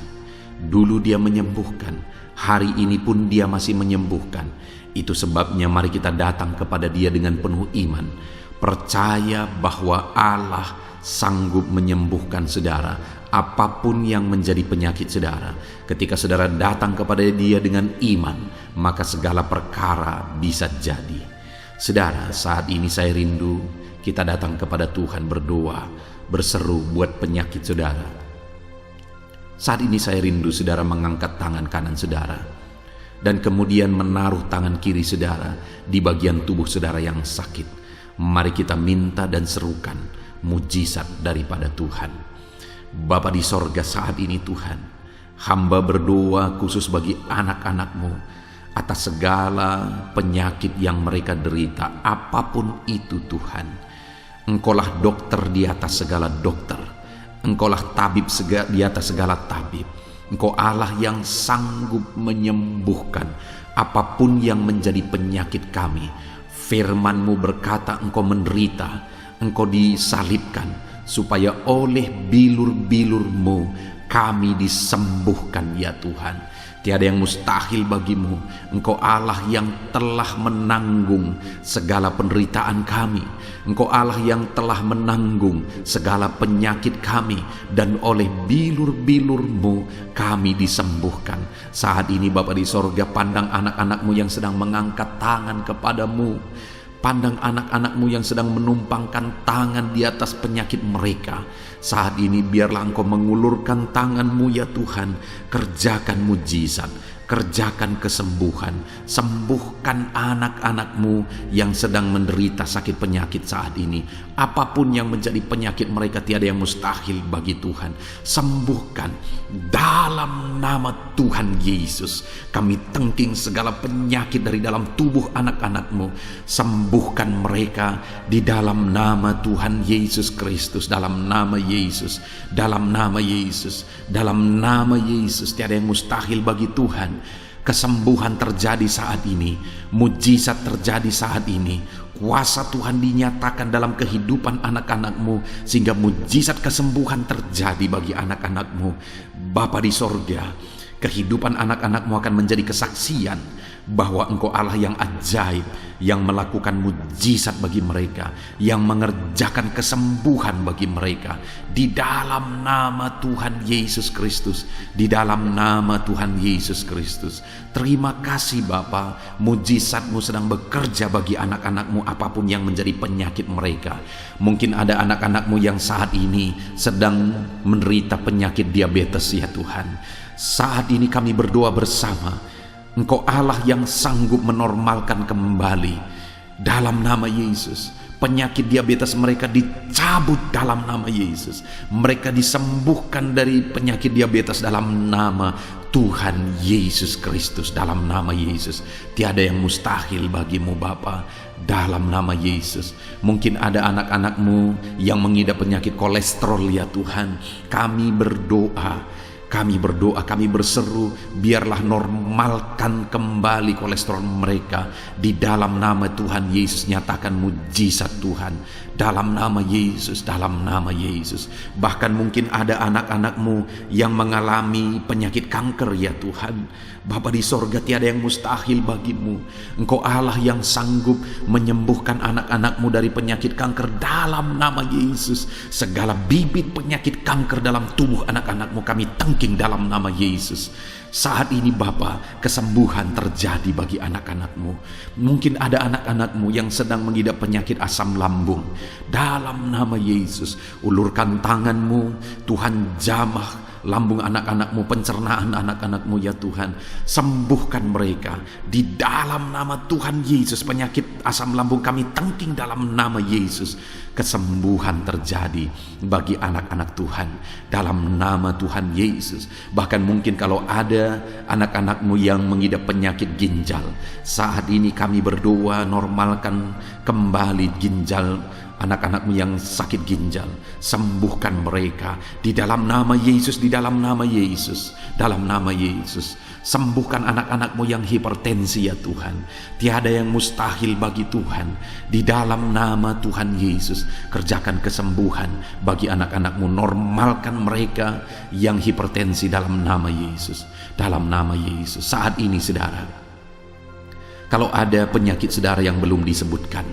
Dulu Dia menyembuhkan, hari ini pun Dia masih menyembuhkan. Itu sebabnya mari kita datang kepada Dia dengan penuh iman, percaya bahwa Allah sanggup menyembuhkan saudara apapun yang menjadi penyakit saudara. Ketika saudara datang kepada Dia dengan iman, maka segala perkara bisa jadi. Saudara, saat ini saya rindu kita datang kepada Tuhan berdoa, berseru buat penyakit saudara. Saat ini saya rindu saudara mengangkat tangan kanan saudara dan kemudian menaruh tangan kiri saudara di bagian tubuh saudara yang sakit. Mari kita minta dan serukan mujizat daripada Tuhan. Bapa di sorga, saat ini Tuhan, hamba berdoa khusus bagi anak-anak-Mu atas segala penyakit yang mereka derita, apapun itu Tuhan. Engkaulah dokter di atas segala dokter. Engkaulah tabib di atas segala tabib. Engkau Allah yang sanggup menyembuhkan apapun yang menjadi penyakit kami. Firman-Mu berkata Engkau menderita, Engkau disalibkan, supaya oleh bilur-bilur-Mu kami disembuhkan ya Tuhan. Tiada yang mustahil bagimu. Engkau Allah yang telah menanggung segala penderitaan kami. Engkau Allah yang telah menanggung segala penyakit kami. Dan oleh bilur-bilur-Mu kami disembuhkan. Saat ini Bapa di sorga, pandang anak-anak-Mu yang sedang mengangkat tangan kepadamu. Pandang anak-anak-Mu yang sedang menumpangkan tangan di atas penyakit mereka. Saat ini biarlah Engkau mengulurkan tangan-Mu ya Tuhan. Kerjakan mujizat, kerjakan kesembuhan, sembuhkan anak-anakmu yang sedang menderita sakit penyakit saat ini. Apapun yang menjadi penyakit mereka, tiada yang mustahil bagi Tuhan. Sembuhkan dalam nama Tuhan Yesus. Kami tengking segala penyakit dari dalam tubuh anak-anakmu. Sembuhkan mereka di dalam nama Tuhan Yesus Kristus, dalam nama Yesus, dalam nama Yesus, dalam nama Yesus. Tiada yang mustahil bagi Tuhan. Kesembuhan terjadi saat ini, mujizat terjadi saat ini, kuasa Tuhan dinyatakan dalam kehidupan anak-anakmu, sehingga mujizat kesembuhan terjadi bagi anak-anakmu. Bapa di sorga, kehidupan anak-anakmu akan menjadi kesaksian bahwa Engkau Allah yang ajaib, yang melakukan mujizat bagi mereka, yang mengerjakan kesembuhan bagi mereka. Di dalam nama Tuhan Yesus Kristus, di dalam nama Tuhan Yesus Kristus. Terima kasih Bapa, mujizat-Mu sedang bekerja bagi anak-anakmu apapun yang menjadi penyakit mereka. Mungkin ada anak-anakmu yang saat ini sedang menderita penyakit diabetes ya Tuhan. Saat ini kami berdoa bersama, Engkau Allah yang sanggup menormalkan kembali. Dalam nama Yesus, penyakit diabetes mereka dicabut dalam nama Yesus. Mereka disembuhkan dari penyakit diabetes dalam nama Tuhan Yesus Kristus, dalam nama Yesus. Tiada yang mustahil bagimu Bapa, dalam nama Yesus. Mungkin ada anak-anakmu yang mengidap penyakit kolesterol ya Tuhan. Kami berdoa, kami berseru, biarlah normalkan kembali kolesterol mereka. Di dalam nama Tuhan Yesus, nyatakan mujizat Tuhan. Dalam nama Yesus, dalam nama Yesus. Bahkan mungkin ada anak-anakmu yang mengalami penyakit kanker ya Tuhan. Bapa di sorga, tiada yang mustahil bagimu. Engkau Allah yang sanggup menyembuhkan anak-anakmu dari penyakit kanker dalam nama Yesus. Segala bibit penyakit kanker dalam tubuh anak-anakmu kami tengking dalam nama Yesus. Saat ini Bapa, kesembuhan terjadi bagi anak-anakmu. Mungkin ada anak-anakmu yang sedang mengidap penyakit asam lambung. Dalam nama Yesus, ulurkan tanganmu, Tuhan jamah lambung anak-anakmu, pencernaan anak-anakmu ya Tuhan. Sembuhkan mereka di dalam nama Tuhan Yesus. Penyakit asam lambung kami tengking dalam nama Yesus. Kesembuhan terjadi bagi anak-anak Tuhan dalam nama Tuhan Yesus. Bahkan mungkin kalau ada anak-anakmu yang mengidap penyakit ginjal, saat ini kami berdoa, normalkan kembali ginjal anak-anakmu yang sakit ginjal. Sembuhkan mereka di dalam nama Yesus, di dalam nama Yesus, dalam nama Yesus. Sembuhkan anak-anakmu yang hipertensi ya Tuhan. Tiada yang mustahil bagi Tuhan. Di dalam nama Tuhan Yesus, kerjakan kesembuhan bagi anak-anakmu. Normalkan mereka yang hipertensi dalam nama Yesus, dalam nama Yesus. Saat ini saudara, kalau ada penyakit saudara yang belum disebutkan,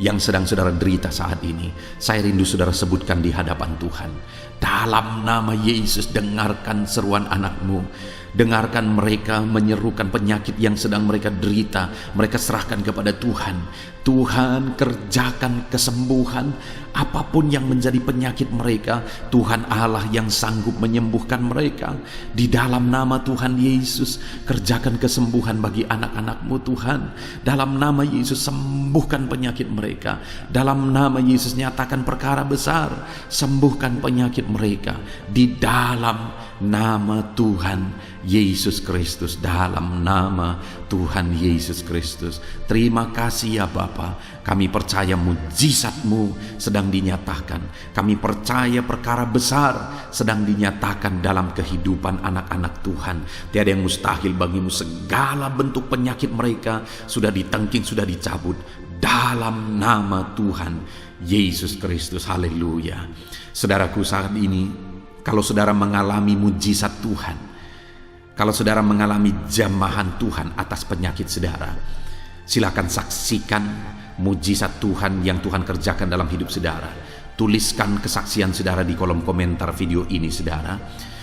yang sedang saudara derita saat ini, saya rindu saudara sebutkan di hadapan Tuhan. Dalam nama Yesus, dengarkan seruan anakmu. Dengarkan mereka menyerukan penyakit yang sedang mereka derita. Mereka serahkan kepada Tuhan. Tuhan, kerjakan kesembuhan apapun yang menjadi penyakit mereka. Tuhan Allah yang sanggup menyembuhkan mereka. Di dalam nama Tuhan Yesus, kerjakan kesembuhan bagi anak-anakmu Tuhan. Dalam nama Yesus, sembuhkan penyakit mereka. Dalam nama Yesus, nyatakan perkara besar. Sembuhkan penyakit mereka. Di dalam nama Tuhan Yesus Kristus, dalam nama Tuhan Yesus Kristus. Terima kasih ya Bapa. Kami percaya mujizat-Mu sedang dinyatakan. Kami percaya perkara besar sedang dinyatakan dalam kehidupan anak-anak Tuhan. Tiada yang mustahil bagimu. Segala bentuk penyakit mereka sudah ditengking, sudah dicabut dalam nama Tuhan Yesus Kristus. Haleluya. Saudaraku, saat ini kalau saudara mengalami mujizat Tuhan, kalau saudara mengalami jamahan Tuhan atas penyakit saudara, silakan saksikan mujizat Tuhan yang Tuhan kerjakan dalam hidup saudara. Tuliskan kesaksian saudara di kolom komentar video ini saudara,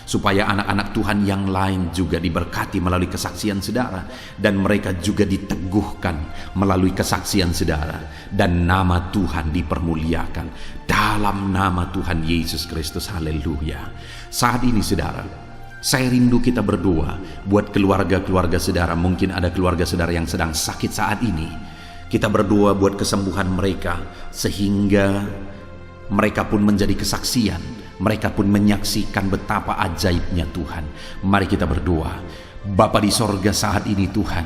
supaya anak-anak Tuhan yang lain juga diberkati melalui kesaksian saudara, dan mereka juga diteguhkan melalui kesaksian saudara, dan nama Tuhan dipermuliakan dalam nama Tuhan Yesus Kristus. Haleluya. Saat ini saudara, Saya rindu kita berdoa buat keluarga-keluarga saudara. Mungkin ada keluarga saudara yang sedang sakit saat ini. Kita berdoa buat kesembuhan mereka, sehingga mereka pun menjadi kesaksian. Mereka pun menyaksikan betapa ajaibnya Tuhan. Mari kita berdoa. Bapa di sorga, saat ini Tuhan,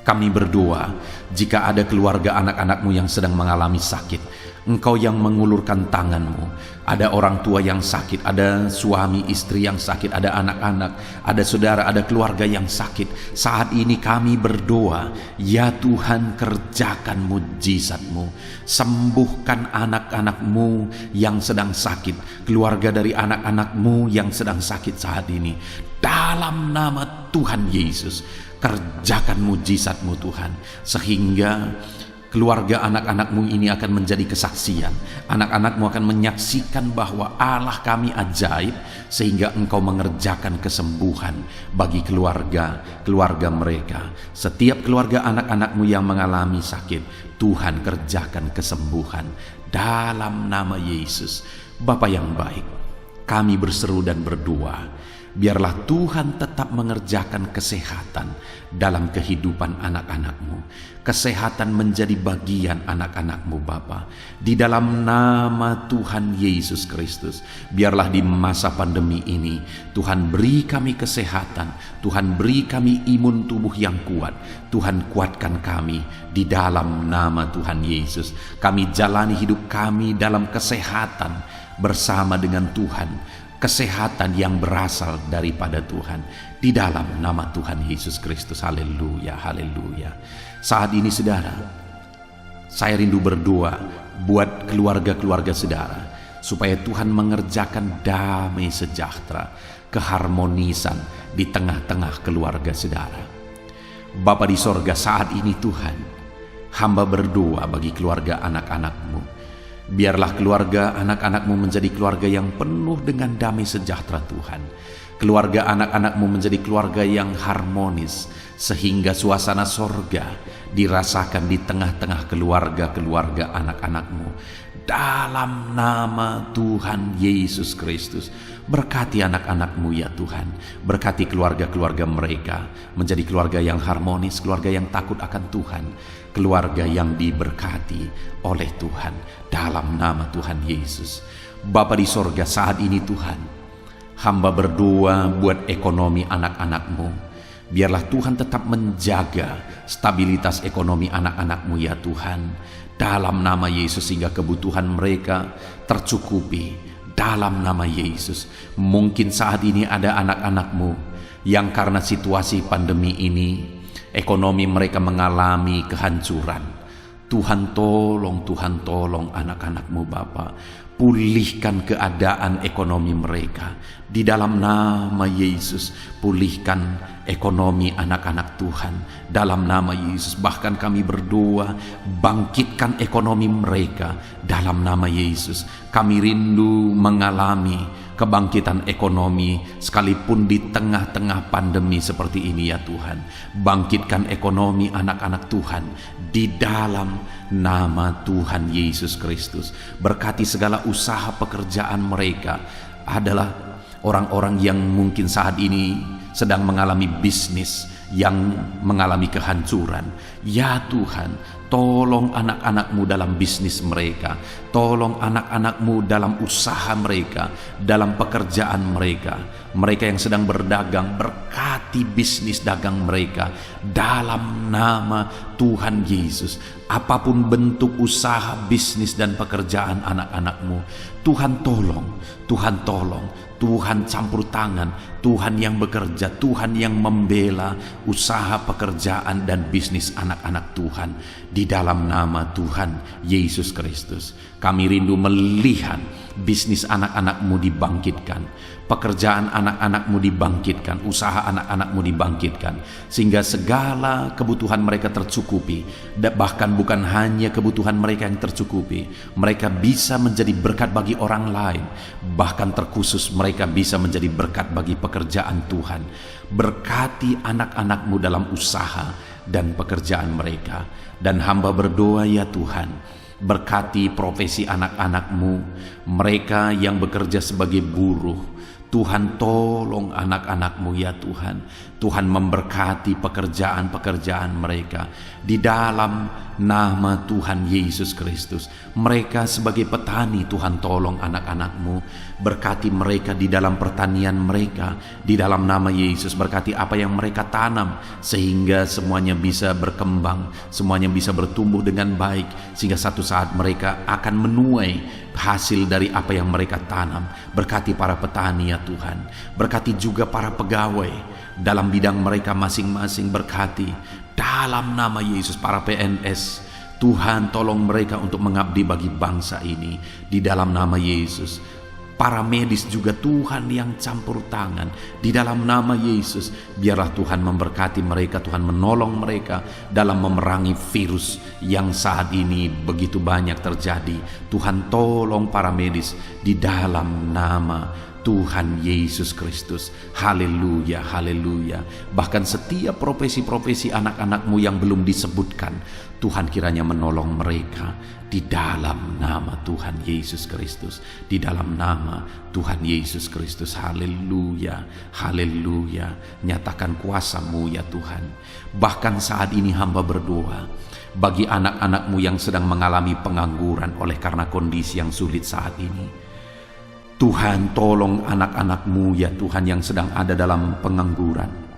kami berdoa jika ada keluarga anak-anak-Mu yang sedang mengalami sakit. Engkau yang mengulurkan tangan-Mu. Ada orang tua yang sakit, ada suami istri yang sakit, ada anak-anak, ada saudara, ada keluarga yang sakit. Saat ini kami berdoa, ya Tuhan, kerjakan mujizat-Mu. Sembuhkan anak-anak-Mu yang sedang sakit, keluarga dari anak-anak-Mu yang sedang sakit saat ini. Dalam nama Tuhan Yesus, kerjakan mujizat-Mu Tuhan, sehingga keluarga anak-anak-Mu ini akan menjadi kesaksian. Anak-anak-Mu akan menyaksikan bahwa Allah kami ajaib, sehingga Engkau mengerjakan kesembuhan bagi keluarga mereka. Setiap keluarga anak-anak-Mu yang mengalami sakit, Tuhan kerjakan kesembuhan dalam nama Yesus. Bapa yang baik, kami berseru dan berdoa, biarlah Tuhan tetap mengerjakan kesehatan dalam kehidupan anak-anak-Mu. Kesehatan menjadi bagian anak-anak-Mu Bapa. Di dalam nama Tuhan Yesus Kristus, biarlah di masa pandemi ini Tuhan beri kami kesehatan, Tuhan beri kami imun tubuh yang kuat. Tuhan kuatkan kami di dalam nama Tuhan Yesus. Kami jalani hidup kami dalam kesehatan bersama dengan Tuhan. Kesehatan yang berasal daripada Tuhan, di dalam nama Tuhan Yesus Kristus. Haleluya, haleluya. Saat ini saudara, saya rindu berdoa buat keluarga-keluarga saudara, supaya Tuhan mengerjakan damai sejahtera, keharmonisan di tengah-tengah keluarga saudara. Bapa di sorga, saat ini Tuhan, hamba berdoa bagi keluarga anak-anak-Mu. Biarlah keluarga anak-anak-Mu menjadi keluarga yang penuh dengan damai sejahtera Tuhan. Keluarga anak-anak-Mu menjadi keluarga yang harmonis, sehingga suasana sorga dirasakan di tengah-tengah keluarga-keluarga anak-anak-Mu. Dalam nama Tuhan Yesus Kristus, berkati anak-anak-Mu ya Tuhan. Berkati keluarga-keluarga mereka menjadi keluarga yang harmonis, keluarga yang takut akan Tuhan, keluarga yang diberkati oleh Tuhan, dalam nama Tuhan Yesus. Bapa di sorga, saat ini Tuhan, hamba berdoa buat ekonomi anak-anak-Mu. Biarlah Tuhan tetap menjaga stabilitas ekonomi anak-anak-Mu ya Tuhan, dalam nama Yesus, sehingga kebutuhan mereka tercukupi dalam nama Yesus. Mungkin saat ini ada anak-anak-Mu yang karena situasi pandemi ini ekonomi mereka mengalami kehancuran. Tuhan tolong anak-anak-Mu Bapa. Pulihkan keadaan ekonomi mereka di dalam nama Yesus. Pulihkan ekonomi anak-anak Tuhan dalam nama Yesus. Bahkan kami berdoa, bangkitkan ekonomi mereka dalam nama Yesus. Kami rindu mengalami kebangkitan ekonomi sekalipun di tengah-tengah pandemi seperti ini ya Tuhan. Bangkitkan ekonomi anak-anak Tuhan di dalam nama Tuhan Yesus Kristus. Berkati segala usaha pekerjaan mereka. Adalah orang-orang yang mungkin saat ini sedang mengalami bisnis yang mengalami kehancuran. Ya Tuhan, tolong anak-anak-Mu dalam bisnis mereka. Tolong anak-anak-Mu dalam usaha mereka, dalam pekerjaan mereka. Mereka yang sedang berdagang, berkati bisnis dagang mereka dalam nama Tuhan Yesus. Apapun bentuk usaha, bisnis dan pekerjaan anak-anak-Mu, Tuhan tolong, Tuhan tolong, Tuhan campur tangan, Tuhan yang bekerja, Tuhan yang membela usaha, pekerjaan dan bisnis anak-anak Tuhan di dalam nama Tuhan Yesus Kristus. Kami rindu melihat bisnis anak-anak-Mu dibangkitkan, pekerjaan anak-anak-Mu dibangkitkan, usaha anak-anak-Mu dibangkitkan, sehingga segala kebutuhan mereka tercukupi. Bahkan bukan hanya kebutuhan mereka yang tercukupi, mereka bisa menjadi berkat bagi orang lain. Bahkan terkhusus mereka bisa menjadi berkat bagi pekerjaan Tuhan. Berkati anak-anak-Mu dalam usaha dan pekerjaan mereka. Dan hamba berdoa ya Tuhan, berkati profesi anak-anak-Mu, mereka yang bekerja sebagai buruh. Tuhan tolong anak-anak-Mu ya Tuhan. Tuhan memberkati pekerjaan-pekerjaan mereka di dalam nama Tuhan Yesus Kristus. Mereka sebagai petani, Tuhan tolong anak-anak-Mu. Berkati mereka di dalam pertanian mereka di dalam nama Yesus. Berkati apa yang mereka tanam sehingga semuanya bisa berkembang, semuanya bisa bertumbuh dengan baik, sehingga satu saat mereka akan menuai hasil dari apa yang mereka tanam. Berkati para petani ya Tuhan. Berkati juga para pegawai dalam bidang mereka masing-masing. Berkati dalam nama Yesus para PNS. Tuhan tolong mereka untuk mengabdi bagi bangsa ini di dalam nama Yesus. Para medis juga Tuhan yang campur tangan di dalam nama Yesus. Biarlah Tuhan memberkati mereka, Tuhan menolong mereka dalam memerangi virus yang saat ini begitu banyak terjadi. Tuhan tolong para medis di dalam nama Tuhan Yesus Kristus. Haleluya, haleluya. Bahkan setiap profesi-profesi anak-anak-Mu yang belum disebutkan, Tuhan kiranya menolong mereka di dalam nama Tuhan Yesus Kristus. Di dalam nama Tuhan Yesus Kristus. Haleluya, haleluya. Nyatakan kuasa-Mu ya Tuhan. Bahkan saat ini hamba berdoa bagi anak-anak-Mu yang sedang mengalami pengangguran oleh karena kondisi yang sulit saat ini. Tuhan tolong anak-anak-Mu ya Tuhan yang sedang ada dalam pengangguran.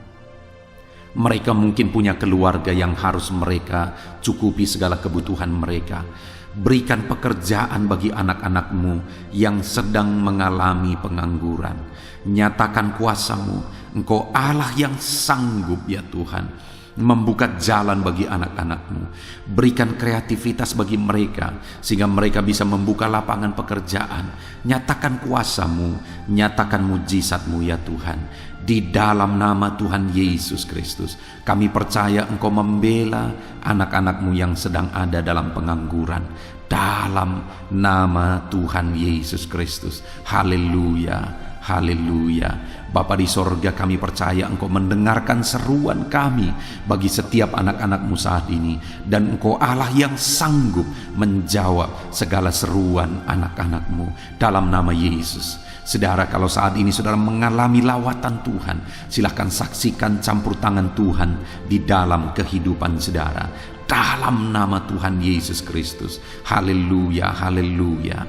Mereka mungkin punya keluarga yang harus mereka cukupi segala kebutuhan mereka. Berikan pekerjaan bagi anak-anak-Mu yang sedang mengalami pengangguran. Nyatakan kuasa-Mu. Engkau Allah yang sanggup ya Tuhan membuka jalan bagi anak-anak-Mu. Berikan kreativitas bagi mereka sehingga mereka bisa membuka lapangan pekerjaan. Nyatakan kuasa-Mu, nyatakan mujizat-Mu ya Tuhan. Di dalam nama Tuhan Yesus Kristus, kami percaya Engkau membela anak-anak-Mu yang sedang ada dalam pengangguran. Dalam nama Tuhan Yesus Kristus. Haleluya, haleluya. Bapa di sorga, kami percaya Engkau mendengarkan seruan kami bagi setiap anak-anak-Mu saat ini. Dan Engkau Allah yang sanggup menjawab segala seruan anak-anak-Mu dalam nama Yesus. Saudara, kalau saat ini saudara mengalami lawatan Tuhan, silahkan saksikan campur tangan Tuhan di dalam kehidupan saudara. Dalam nama Tuhan Yesus Kristus. Haleluya, haleluya.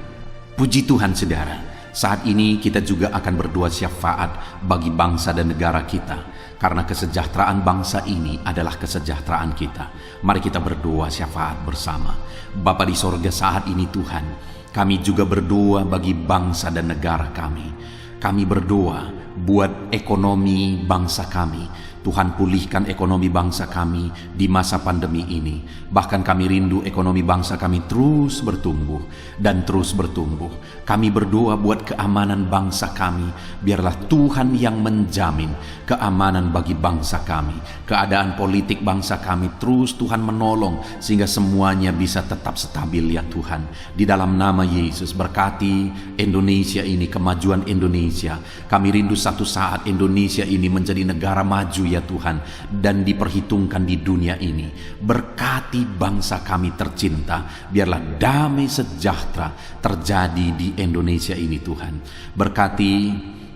Puji Tuhan saudara. Saat ini kita juga akan berdoa syafaat bagi bangsa dan negara kita. Karena kesejahteraan bangsa ini adalah kesejahteraan kita. Mari kita berdoa syafaat bersama. Bapa di sorga, saat ini Tuhan, kami juga berdoa bagi bangsa dan negara kami. Kami berdoa buat ekonomi bangsa kami. Tuhan pulihkan ekonomi bangsa kami di masa pandemi ini. Bahkan kami rindu ekonomi bangsa kami terus bertumbuh dan terus bertumbuh. Kami berdoa buat keamanan bangsa kami. Biarlah Tuhan yang menjamin keamanan bagi bangsa kami. Keadaan politik bangsa kami terus Tuhan menolong sehingga semuanya bisa tetap stabil ya Tuhan. Di dalam nama Yesus, berkati Indonesia ini, kemajuan Indonesia. Kami rindu satu saat Indonesia ini menjadi negara maju ya Tuhan, dan diperhitungkan di dunia ini. Berkati bangsa kami tercinta, biarlah damai sejahtera terjadi di Indonesia ini Tuhan. Berkati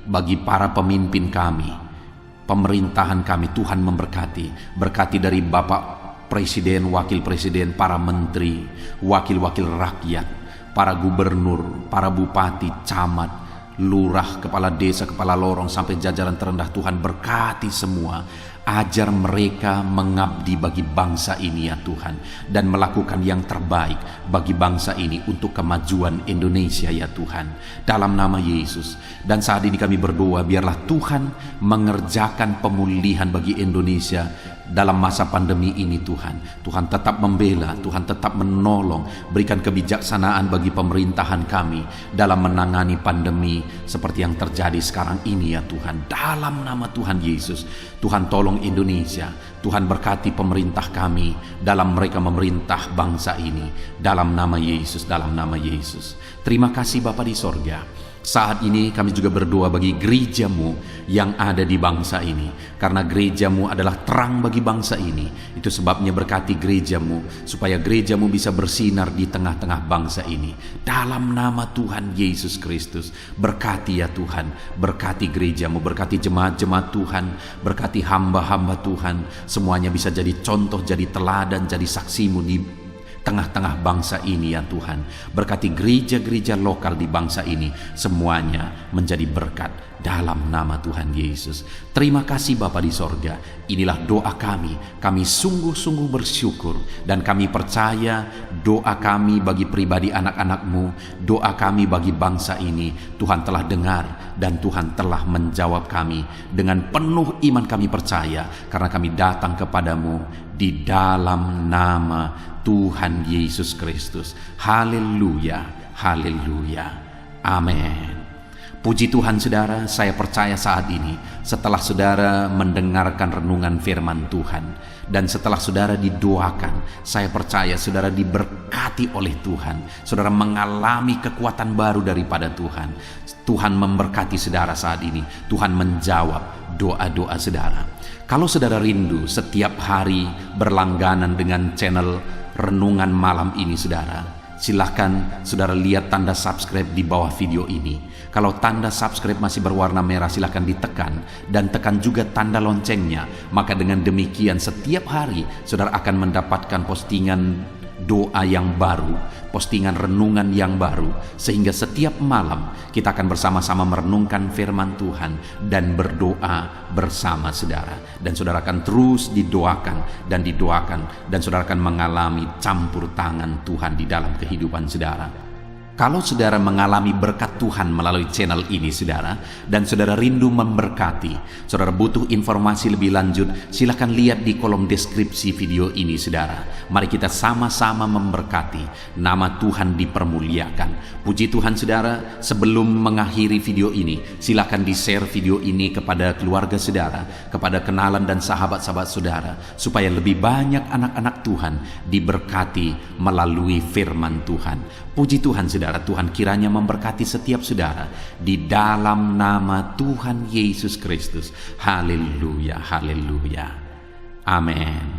bagi para pemimpin kami, pemerintahan kami, Tuhan memberkati. Berkati dari Bapak Presiden, Wakil Presiden, para menteri, wakil-wakil rakyat, para gubernur, para bupati, camat, lurah, kepala desa, kepala lorong, sampai jajaran terendah. Tuhan berkati semua. Ajar mereka mengabdi bagi bangsa ini ya Tuhan, dan melakukan yang terbaik bagi bangsa ini untuk kemajuan Indonesia ya Tuhan, dalam nama Yesus. Dan saat ini kami berdoa, biarlah Tuhan mengerjakan pemulihan bagi Indonesia dalam masa pandemi ini Tuhan. Tuhan tetap membela, Tuhan tetap menolong. Berikan kebijaksanaan bagi pemerintahan kami dalam menangani pandemi seperti yang terjadi sekarang ini ya Tuhan. Dalam nama Tuhan Yesus, Tuhan tolong Indonesia. Tuhan berkati pemerintah kami dalam mereka memerintah bangsa ini. Dalam nama Yesus, dalam nama Yesus. Terima kasih Bapa di sorga. Saat ini kami juga berdoa bagi gerejamu yang ada di bangsa ini. Karena gerejamu adalah terang bagi bangsa ini. Itu sebabnya berkati gerejamu, supaya gerejamu bisa bersinar di tengah-tengah bangsa ini. Dalam nama Tuhan Yesus Kristus, berkati ya Tuhan. Berkati gerejamu, berkati jemaat-jemaat Tuhan, berkati hamba-hamba Tuhan. Semuanya bisa jadi contoh, jadi teladan, jadi saksimu di tengah-tengah bangsa ini ya Tuhan. Berkati gereja-gereja lokal di bangsa ini, semuanya menjadi berkat dalam nama Tuhan Yesus. Terima kasih Bapa di sorga. Inilah doa kami. Kami sungguh-sungguh bersyukur dan kami percaya doa kami bagi pribadi anak-anak-Mu, doa kami bagi bangsa ini, Tuhan telah dengar dan Tuhan telah menjawab kami. Dengan penuh iman kami percaya, karena kami datang kepadamu di dalam nama Tuhan Yesus Kristus. Haleluya, haleluya, amin. Puji Tuhan saudara, saya percaya saat ini setelah saudara mendengarkan renungan firman Tuhan dan setelah saudara didoakan, saya percaya saudara diberkati oleh Tuhan. Saudara mengalami kekuatan baru daripada Tuhan. Tuhan memberkati saudara saat ini. Tuhan menjawab doa-doa saudara. Kalau saudara rindu setiap hari berlangganan dengan channel Renungan Malam ini saudara, silahkan saudara lihat tanda subscribe di bawah video ini. Kalau tanda subscribe masih berwarna merah, silahkan ditekan dan tekan juga tanda loncengnya. Maka dengan demikian setiap hari saudara akan mendapatkan postingan doa yang baru, postingan renungan yang baru, sehingga setiap malam kita akan bersama-sama merenungkan firman Tuhan dan berdoa bersama saudara. Dan saudara akan terus didoakan dan didoakan, dan saudara akan mengalami campur tangan Tuhan di dalam kehidupan saudara. Kalau saudara mengalami berkat Tuhan melalui channel ini saudara, dan saudara rindu memberkati, saudara butuh informasi lebih lanjut, silakan lihat di kolom deskripsi video ini saudara. Mari kita sama-sama memberkati, nama Tuhan dipermuliakan. Puji Tuhan saudara, sebelum mengakhiri video ini, silakan di-share video ini kepada keluarga saudara, kepada kenalan dan sahabat-sahabat saudara, supaya lebih banyak anak-anak Tuhan diberkati melalui firman Tuhan. Puji Tuhan saudara, Tuhan kiranya memberkati setiap saudara di dalam nama Tuhan Yesus Kristus. Haleluya, haleluya. Amin.